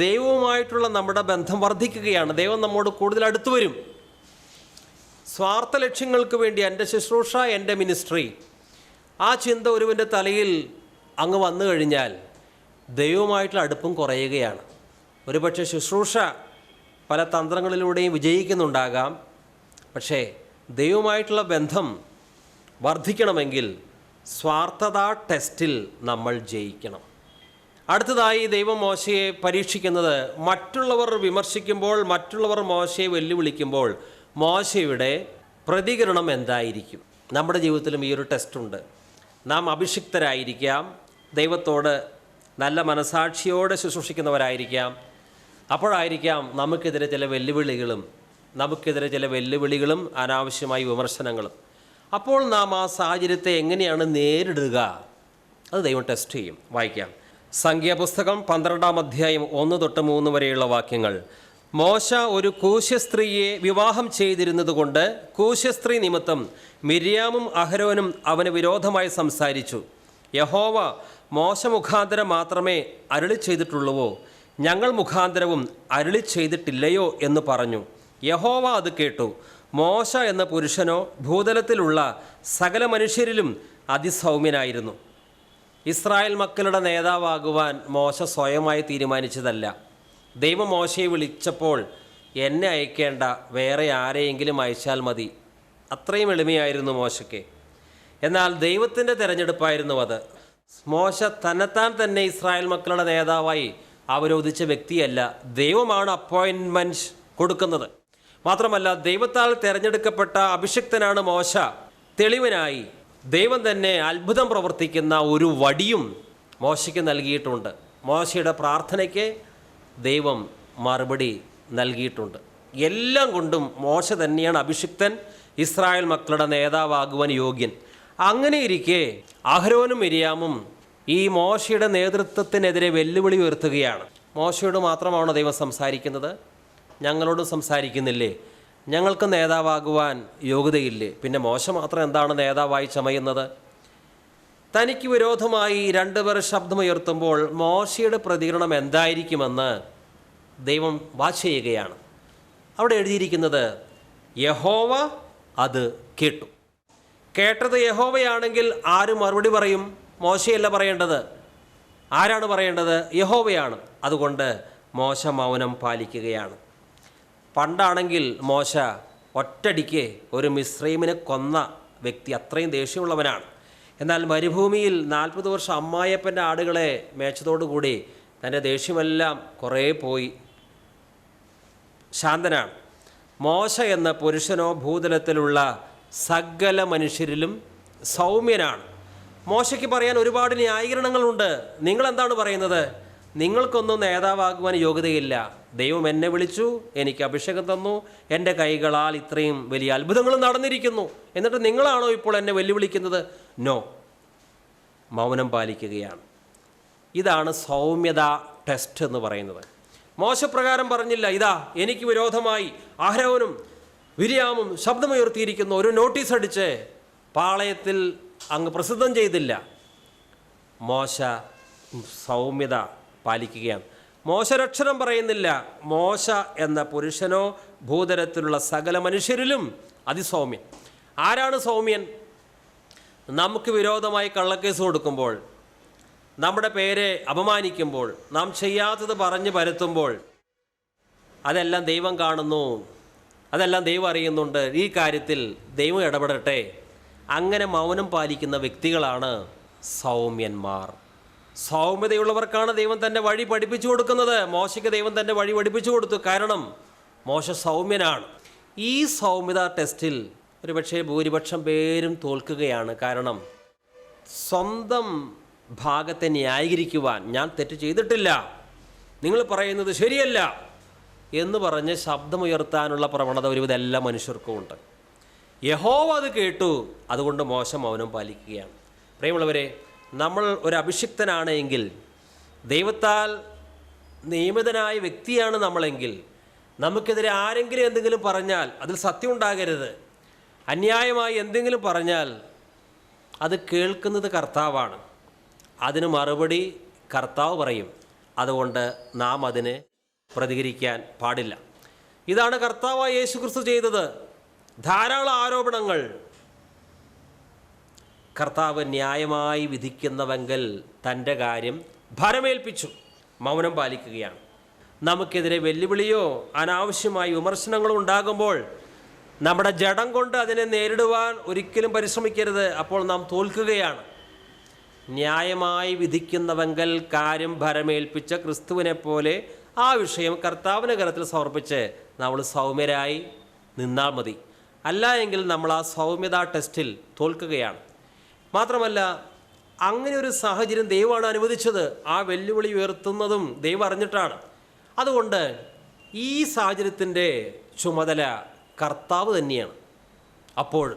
ദൈവവുമായിട്ടുള്ള നമ്മുടെ ബന്ധം വർദ്ധിക്കുകയാണ്. ദൈവം നമ്മോട് കൂടുതൽ അടുത്തു വരും. സ്വാർത്ഥ ലക്ഷ്യങ്ങൾക്ക് വേണ്ടി എൻ്റെ ശുശ്രൂഷ, എൻ്റെ മിനിസ്ട്രി, ആ ചിന്ത ഒരുവൻ്റെ തലയിൽ അങ്ങ് വന്നു കഴിഞ്ഞാൽ ദൈവവുമായിട്ടുള്ള അടുപ്പം കുറയുകയാണ്. ഒരുപക്ഷെ ശുശ്രൂഷ പല തന്ത്രങ്ങളിലൂടെയും വിജയിക്കുന്നുണ്ടാകാം. പക്ഷേ ദൈവവുമായിട്ടുള്ള ബന്ധം വർദ്ധിക്കണമെങ്കിൽ സ്വാർത്ഥതാ ടെസ്റ്റിൽ നമ്മൾ ജയിക്കണം. അടുത്തതായി ദൈവം മോശയെ പരീക്ഷിക്കുന്നത്, മറ്റുള്ളവർ വിമർശിക്കുമ്പോൾ, മറ്റുള്ളവർ മോശയെ വെല്ലുവിളിക്കുമ്പോൾ മോശയുടെ പ്രതികരണം എന്തായിരിക്കും? നമ്മുടെ ജീവിതത്തിലും ഈ ഒരു ടെസ്റ്റുണ്ട്. നാം അഭിഷിക്തരായിരിക്കാം, ദൈവത്തോട് നല്ല മനസാക്ഷിയോടെ ശുശ്രൂഷിക്കുന്നവരായിരിക്കാം, അപ്പോഴായിരിക്കാം നമുക്കെതിരെ ചില വെല്ലുവിളികളും അനാവശ്യമായ വിമർശനങ്ങളും. അപ്പോൾ നാം ആ സാഹചര്യത്തെ എങ്ങനെയാണ് നേരിടുക? അത് ദൈവം ടെസ്റ്റ് ചെയ്യും. വായിക്കാം. സംഖ്യാപുസ്തകം 12-ാം അധ്യായം 1-3 വരെയുള്ള വാക്യങ്ങൾ. മോശ ഒരു കൂശ്യസ്ത്രീയെ വിവാഹം ചെയ്തിരുന്നതുകൊണ്ട് കൂശ്യസ്ത്രീ നിമിത്തം മിര്യാമും അഹരോനും അവന് വിരോധമായി സംസാരിച്ചു. യഹോവ മോശ മുഖാന്തരം മാത്രമേ അരുളി ചെയ്തിട്ടുള്ളൂവോ? ഞങ്ങൾ മുഖാന്തരവും അരുളി ചെയ്തിട്ടില്ലയോ എന്ന് പറഞ്ഞു. യഹോവ അത് കേട്ടു. മോശ എന്ന പുരുഷനോ ഭൂതലത്തിലുള്ള സകല മനുഷ്യരിലും അതിസൗമ്യനായിരുന്നു. ഇസ്രായേൽ മക്കളുടെ നേതാവാകുവാൻ മോശ സ്വയമായി തീരുമാനിച്ചതല്ല. ദൈവം മോശയെ വിളിച്ചപ്പോൾ എന്നെ അയക്കേണ്ട, വേറെ ആരെയെങ്കിലും അയച്ചാൽ മതി, അത്രയും എളിമയായിരുന്നു മോശയ്ക്ക്. എന്നാൽ ദൈവത്തിൻ്റെ തിരഞ്ഞെടുപ്പായിരുന്നു അത്. മോശ തന്നെത്താൻ തന്നെ ഇസ്രായേൽ മക്കളുടെ നേതാവായി അവരോധിച്ച വ്യക്തിയല്ല. ദൈവമാണ് അപ്പോയിൻമെൻറ്റ് കൊടുക്കുന്നത്. മാത്രമല്ല, ദൈവത്താൽ തിരഞ്ഞെടുക്കപ്പെട്ട അഭിഷിക്തനാണ് മോശ. തെളിവിനായി ദൈവം തന്നെ അത്ഭുതം പ്രവർത്തിക്കുന്ന ഒരു വടിയും മോശയ്ക്ക് നൽകിയിട്ടുണ്ട്. മോശയുടെ പ്രാർത്ഥനയ്ക്ക് ദൈവം മറുപടി നൽകിയിട്ടുണ്ട്. എല്ലാം കൊണ്ടും മോശ തന്നെയാണ് അഭിഷിക്തൻ, ഇസ്രായേൽ മക്കളുടെ നേതാവാകുവാൻ യോഗ്യൻ. അങ്ങനെ ഇരിക്കെ അഹരോനും മിര്യാമും ഈ മോശയുടെ നേതൃത്വത്തിനെതിരെ വെല്ലുവിളി ഉയർത്തുകയാണ്. മോശയോട് മാത്രമാണോ ദൈവം സംസാരിക്കുന്നത്? ഞങ്ങളോടും സംസാരിക്കുന്നില്ലേ? ഞങ്ങൾക്ക് നേതാവാകുവാൻ യോഗ്യതയില്ലേ? പിന്നെ മോശ മാത്രം എന്താണ് നേതാവായി ചമയുന്നത്? തനിക്ക് വിരോധമായി രണ്ടുപേർ ശബ്ദമുയർത്തുമ്പോൾ മോശയുടെ പ്രതികരണം എന്തായിരിക്കുമെന്ന് ദൈവം വാച്ച് ചെയ്യുകയാണ്. അവിടെ എഴുതിയിരിക്കുന്നത് യഹോവ അത് കേട്ടു. കേട്ടത് യഹോവയാണെങ്കിൽ ആര് മറുപടി പറയും? മോശയല്ല പറയേണ്ടത്. ആരാണ് പറയേണ്ടത്? യഹോവയാണ്. അതുകൊണ്ട് മോശ മൗനം പാലിക്കുകയാണ്. പണ്ടാണെങ്കിൽ മോശ ഒറ്റടിക്ക് ഒരു മിസ്രൈമിനെ കൊന്ന വ്യക്തി, അത്രയും ദേഷ്യമുള്ളവനാണ്. എന്നാൽ മരുഭൂമിയിൽ 40 വർഷം അമ്മായപ്പൻ്റെ ആടുകളെ മേച്ചതോടുകൂടി തൻ്റെ ദേഷ്യമെല്ലാം കുറേ പോയി, ശാന്തനാണ്. മോശ എന്ന പുരുഷനോ ഭൂതലത്തിലുള്ള സകല മനുഷ്യരിലും സൗമ്യനാണ്. മോശയ്ക്ക് പറയാൻ ഒരുപാട് ന്യായീകരണങ്ങളുണ്ട്. നിങ്ങളെന്താണ് പറയുന്നത്? നിങ്ങൾക്കൊന്നും നേതാവാകുവാൻ യോഗ്യതയില്ല. ദൈവം എന്നെ വിളിച്ചു, എനിക്ക് അഭിഷേകം തന്നു, എൻ്റെ കൈകളാൽ ഇത്രയും വലിയ അത്ഭുതങ്ങൾ നടന്നിരിക്കുന്നു, എന്നിട്ട് നിങ്ങളാണോ ഇപ്പോൾ എന്നെ വെല്ലുവിളിക്കുന്നത്? നോ. മൗനം പാലിക്കുകയാണ്. ഇതാണ് സൗമ്യത ടെസ്റ്റ് എന്ന് പറയുന്നത്. മോശപ്രകാരം പറഞ്ഞില്ല, ഇതാ എനിക്ക് വിരോധമായി അഹരോനും മിര്യാമും ശബ്ദമുയർത്തിയിരിക്കുന്നു, ഒരു നോട്ടീസ് അടിച്ച് പാളയത്തിൽ അങ്ങ് പ്രസിദ്ധം ചെയ്തില്ല. മോശ സൗമ്യത പാലിക്കുകയാണ്. മോശ രക്ഷണം പറയുന്നില്ല. മോശ എന്ന പുരുഷനോ ഭൂതലത്തിലുള്ള സകല മനുഷ്യരിലും അതിസൗമ്യൻ. ആരാണ് സൗമ്യൻ? നമുക്ക് വിരോധമായി കള്ളക്കേസ് കൊടുക്കുമ്പോൾ, നമ്മുടെ പേരെ അപമാനിക്കുമ്പോൾ, നാം ചെയ്യാത്തത് പറഞ്ഞ് പരത്തുമ്പോൾ, അതെല്ലാം ദൈവം കാണുന്നു, അതെല്ലാം ദൈവം അറിയുന്നുണ്ട്. ഈ കാര്യത്തിൽ ദൈവം ഇടപെടട്ടെ. അങ്ങനെ മൗനം പാലിക്കുന്ന വ്യക്തികളാണ് സൗമ്യന്മാർ. സൗമ്യതയുള്ളവർക്കാണ് ദൈവം തൻ്റെ വഴി പഠിപ്പിച്ചു കൊടുക്കുന്നത്. മോശയ്ക്ക് ദൈവം തൻ്റെ വഴി പഠിപ്പിച്ചു കൊടുത്തു. കാരണം മോശ സൗമ്യനാണ്. ഈ സൗമ്യത ടെസ്റ്റിൽ ഒരുപക്ഷെ ഭൂരിപക്ഷം പേരും തോൽക്കുകയാണ്. കാരണം സ്വന്തം ഭാഗത്തെ ന്യായീകരിക്കുവാൻ, ഞാൻ തെറ്റ് ചെയ്തിട്ടില്ല, നിങ്ങൾ പറയുന്നത് ശരിയല്ല എന്ന് പറഞ്ഞ് ശബ്ദമുയർത്താനുള്ള പ്രവണത ഒരുവിധം എല്ലാ മനുഷ്യർക്കും ഉണ്ട്. യഹോവ അത് കേട്ടു. അതുകൊണ്ട് മോശ മൗനം പാലിക്കുകയാണ്. പ്രിയമുള്ളവരെ, നമ്മൾ ഒരു അഭിഷിക്തനാണ് എങ്കിൽ, ദൈവത്താൽ നിയമിതനായ വ്യക്തിയാണ് നമ്മളെങ്കിൽ, നമുക്കെതിരെ ആരെങ്കിലും എന്തെങ്കിലും പറഞ്ഞാൽ അതിൽ സത്യം ഉണ്ടാകരുത്. അന്യായമായി എന്തെങ്കിലും പറഞ്ഞാൽ അത് കേൾക്കുന്നത് കർത്താവാണ്. അതിന് മറുപടി കർത്താവ് പറയും. അതുകൊണ്ട് നാം അതിന് പ്രതികരിക്കാൻ പാടില്ല. ഇതാണ് കർത്താവായ യേശുക്രിസ്തു ചെയ്തത്. ധാരാളം ആരോപണങ്ങൾ. കർത്താവ് ന്യായമായി വിധിക്കുന്നവെങ്കിൽ തൻ്റെ കാര്യം ഭരമേൽപ്പിച്ചു. മൗനം പാലിക്കുകയാണ്. നമുക്കെതിരെ വെല്ലുവിളിയോ അനാവശ്യമായ വിമർശനങ്ങളോ ഉണ്ടാകുമ്പോൾ നമ്മുടെ ജഡം കൊണ്ട് അതിനെ നേരിടുവാൻ ഒരിക്കലും പരിശ്രമിക്കരുത്. അപ്പോൾ നാം തോൽക്കുകയാണ്. ന്യായമായി വിധിക്കുന്നവെങ്കിൽ കാര്യം ഭരമേൽപ്പിച്ച ക്രിസ്തുവിനെ പോലെ ആ വിഷയം കർത്താവിൻ്റെ കരത്തിൽ സമർപ്പിച്ച് നമ്മൾ സൗമ്യരായി നിന്നാൽ മതി. അല്ല എങ്കിൽ നമ്മൾ ആ സൗമ്യതാ ടെസ്റ്റിൽ തോൽക്കുകയാണ്. മാത്രമല്ല, അങ്ങനെ ഒരു സാഹചര്യം ദൈവമാണ് അനുവദിച്ചത്. ആ വെല്ലുവിളി ഉയർത്തുന്നതും ദൈവം അറിഞ്ഞിട്ടാണ്. അതുകൊണ്ട് ഈ സാഹചര്യത്തിൻ്റെ ചുമതല കർത്താവ് തന്നെയാണ്. അപ്പോൾ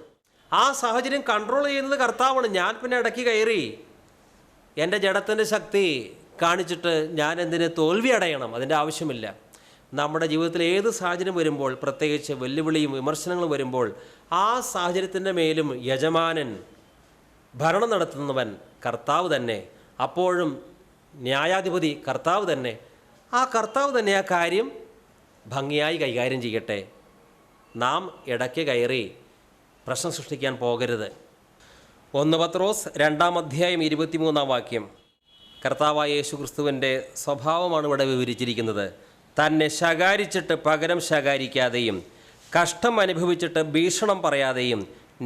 ആ സാഹചര്യം കൺട്രോൾ ചെയ്യുന്നത് കർത്താവാണ്. ഞാൻ പിന്നെ ഇടയ്ക്ക് കയറി എൻ്റെ ജഡത്തിൻ്റെ ശക്തി കാണിച്ചിട്ട് ഞാൻ എന്തിന് തോൽവി അടയണം? അതിൻ്റെ ആവശ്യമില്ല. നമ്മുടെ ജീവിതത്തിൽ ഏത് സാഹചര്യം വരുമ്പോൾ, പ്രത്യേകിച്ച് വെല്ലുവിളിയും വിമർശനങ്ങളും വരുമ്പോൾ, ആ സാഹചര്യത്തിൻ്റെ മേലും യജമാനൻ, ഭരണം നടത്തുന്നവൻ കർത്താവ് തന്നെ. അപ്പോഴും ന്യായാധിപതി കർത്താവ് തന്നെ. ആ കർത്താവ് തന്നെ ആ കാര്യം ഭംഗിയായി കൈകാര്യം ചെയ്യട്ടെ. നാം ഇടയ്ക്ക് കയറി പ്രശ്നം സൃഷ്ടിക്കാൻ പോകരുത്. 1 പത്രോസ് 2-ാം അധ്യായം 23-ാം വാക്യം. കർത്താവായ യേശു ക്രിസ്തുവിൻ്റെ സ്വഭാവമാണ് ഇവിടെ വിവരിച്ചിരിക്കുന്നത്. തന്നെ ശകാരിച്ചിട്ട് പകരം ശകാരിക്കാതെയും കഷ്ടം അനുഭവിച്ചിട്ട് ഭീഷണം പറയാതെയും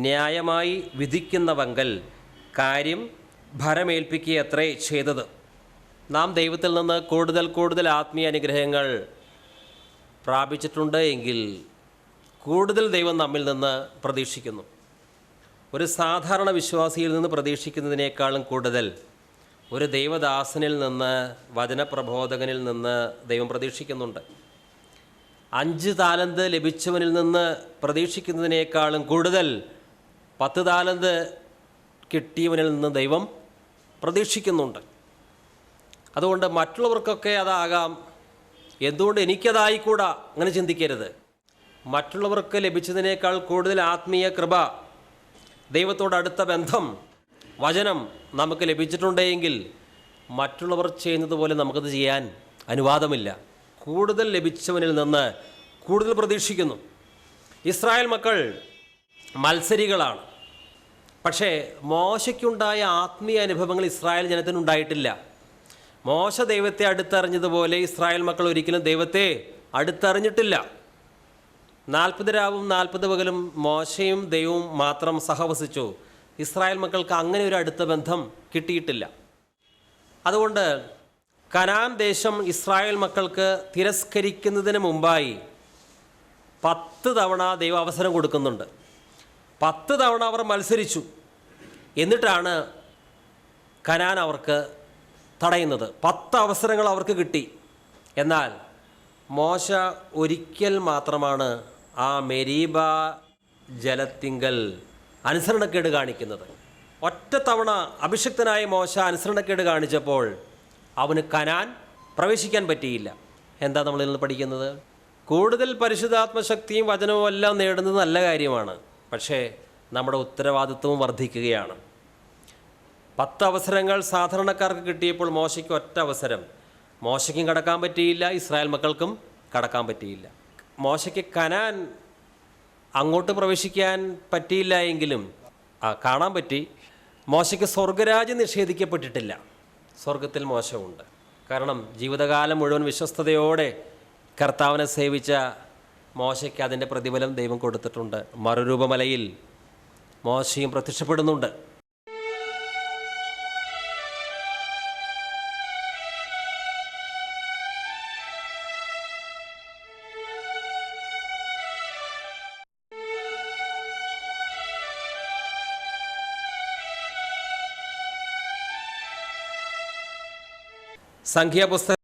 ന്യായമായി വിധിക്കുന്നവങ്കൽ കാര്യം ഭരമേൽപ്പിക്കുകയത്രേ ചെയ്തത്. നാം ദൈവത്തിൽ നിന്ന് കൂടുതൽ കൂടുതൽ ആത്മീയ അനുഗ്രഹങ്ങൾ പ്രാപിച്ചിട്ടുണ്ട് എങ്കിൽ കൂടുതൽ ദൈവം നമ്മിൽ നിന്ന് പ്രതീക്ഷിക്കുന്നു. ഒരു സാധാരണ വിശ്വാസിയിൽ നിന്ന് പ്രതീക്ഷിക്കുന്നതിനേക്കാളും കൂടുതൽ ഒരു ദൈവദാസനിൽ നിന്ന്, വചനപ്രബോധകനിൽ നിന്ന് ദൈവം പ്രതീക്ഷിക്കുന്നുണ്ട്. 5 താലന്ത് ലഭിച്ചവനിൽ നിന്ന് പ്രതീക്ഷിക്കുന്നതിനേക്കാളും കൂടുതൽ 10 താലന്ത് കിട്ടിയവനിൽ നിന്ന് ദൈവം പ്രതീക്ഷിക്കുന്നുണ്ട്. അതുകൊണ്ട് മറ്റുള്ളവർക്കൊക്കെ അതാകാം, എന്തുകൊണ്ട് എനിക്കതായിക്കൂടാ, അങ്ങനെ ചിന്തിക്കരുത്. മറ്റുള്ളവർക്ക് ലഭിച്ചതിനേക്കാൾ കൂടുതൽ ആത്മീയ കൃപ, ദൈവത്തോട് അടുത്ത ബന്ധം, വചനം നമുക്ക് ലഭിച്ചിട്ടുണ്ടെങ്കിൽ മറ്റുള്ളവർ ചെയ്യുന്നത് പോലെ നമുക്കത് ചെയ്യാൻ അനുവാദമില്ല. കൂടുതൽ ലഭിച്ചവനിൽ നിന്ന് കൂടുതൽ പ്രതീക്ഷിക്കുന്നു. ഇസ്രായേൽ മക്കൾ മത്സരികളാണ്. പക്ഷേ മോശയ്ക്കുണ്ടായ ആത്മീയ അനുഭവങ്ങൾ ഇസ്രായേൽ ജനത്തിനുണ്ടായിട്ടില്ല. മോശ ദൈവത്തെ അടുത്തറിഞ്ഞതുപോലെ ഇസ്രായേൽ മക്കൾ ഒരിക്കലും ദൈവത്തെ അടുത്തറിഞ്ഞിട്ടില്ല. 40 രാവും 40 പകലും മോശയും ദൈവവും മാത്രം സഹവസിച്ചു. ഇസ്രായേൽ മക്കൾക്ക് അങ്ങനെ ഒരു അടുത്ത ബന്ധം കിട്ടിയിട്ടില്ല. അതുകൊണ്ട് കനാൻ ദേശം ഇസ്രായേൽ മക്കൾക്ക് തിരസ്കരിക്കുന്നതിന് മുമ്പായി 10 തവണ ദൈവം അവസരം കൊടുക്കുന്നുണ്ട്. 10 തവണ അവർ മത്സരിച്ചു. എന്നിട്ടാണ് കനാൻ അവർക്ക് തടയുന്നത്. 10 അവസരങ്ങൾ അവർക്ക് കിട്ടി. എന്നാൽ മോശ ഒരിക്കൽ മാത്രമാണ് ആ മെരീബ ജലത്തിങ്കൽ അനുസരണക്കേട് കാണിക്കുന്നത്. ഒറ്റ തവണ അഭിഷിക്തനായ മോശ അനുസരണക്കേട് കാണിച്ചപ്പോൾ അവന് കനാൻ പ്രവേശിക്കാൻ പറ്റിയില്ല. എന്താ നമ്മളിൽ നിന്ന് പഠിക്കുന്നത്? കൂടുതൽ പരിശുദ്ധാത്മശക്തിയും വചനവും എല്ലാം നേടുന്നത് നല്ല കാര്യമാണ്. പക്ഷേ നമ്മുടെ ഉത്തരവാദിത്വവും വർദ്ധിക്കുകയാണ്. 10 അവസരങ്ങൾ സാധാരണക്കാർക്ക് കിട്ടിയപ്പോൾ മോശയ്ക്ക് ഒറ്റ അവസരം. മോശയ്ക്കും കടക്കാൻ പറ്റിയില്ല, ഇസ്രായേൽ മക്കൾക്കും കടക്കാൻ പറ്റിയില്ല. മോശയ്ക്ക് കനാൻ അങ്ങോട്ട് പ്രവേശിക്കാൻ പറ്റിയില്ല എങ്കിലും കാണാൻ പറ്റി. മോശയ്ക്ക് സ്വർഗരാജ്യം നിഷേധിക്കപ്പെട്ടിട്ടില്ല. സ്വർഗത്തിൽ മോശമുണ്ട്. കാരണം ജീവിതകാലം മുഴുവൻ വിശ്വസ്തയോടെ കർത്താവിനെ സേവിച്ച മോശയ്ക്ക് അതിൻ്റെ പ്രതിഫലം ദൈവം കൊടുത്തിട്ടുണ്ട്. മറുരൂപമലയിൽ മോശയും പ്രത്യക്ഷപ്പെടുന്നുണ്ട്. സംഖ്യാപുസ്തകം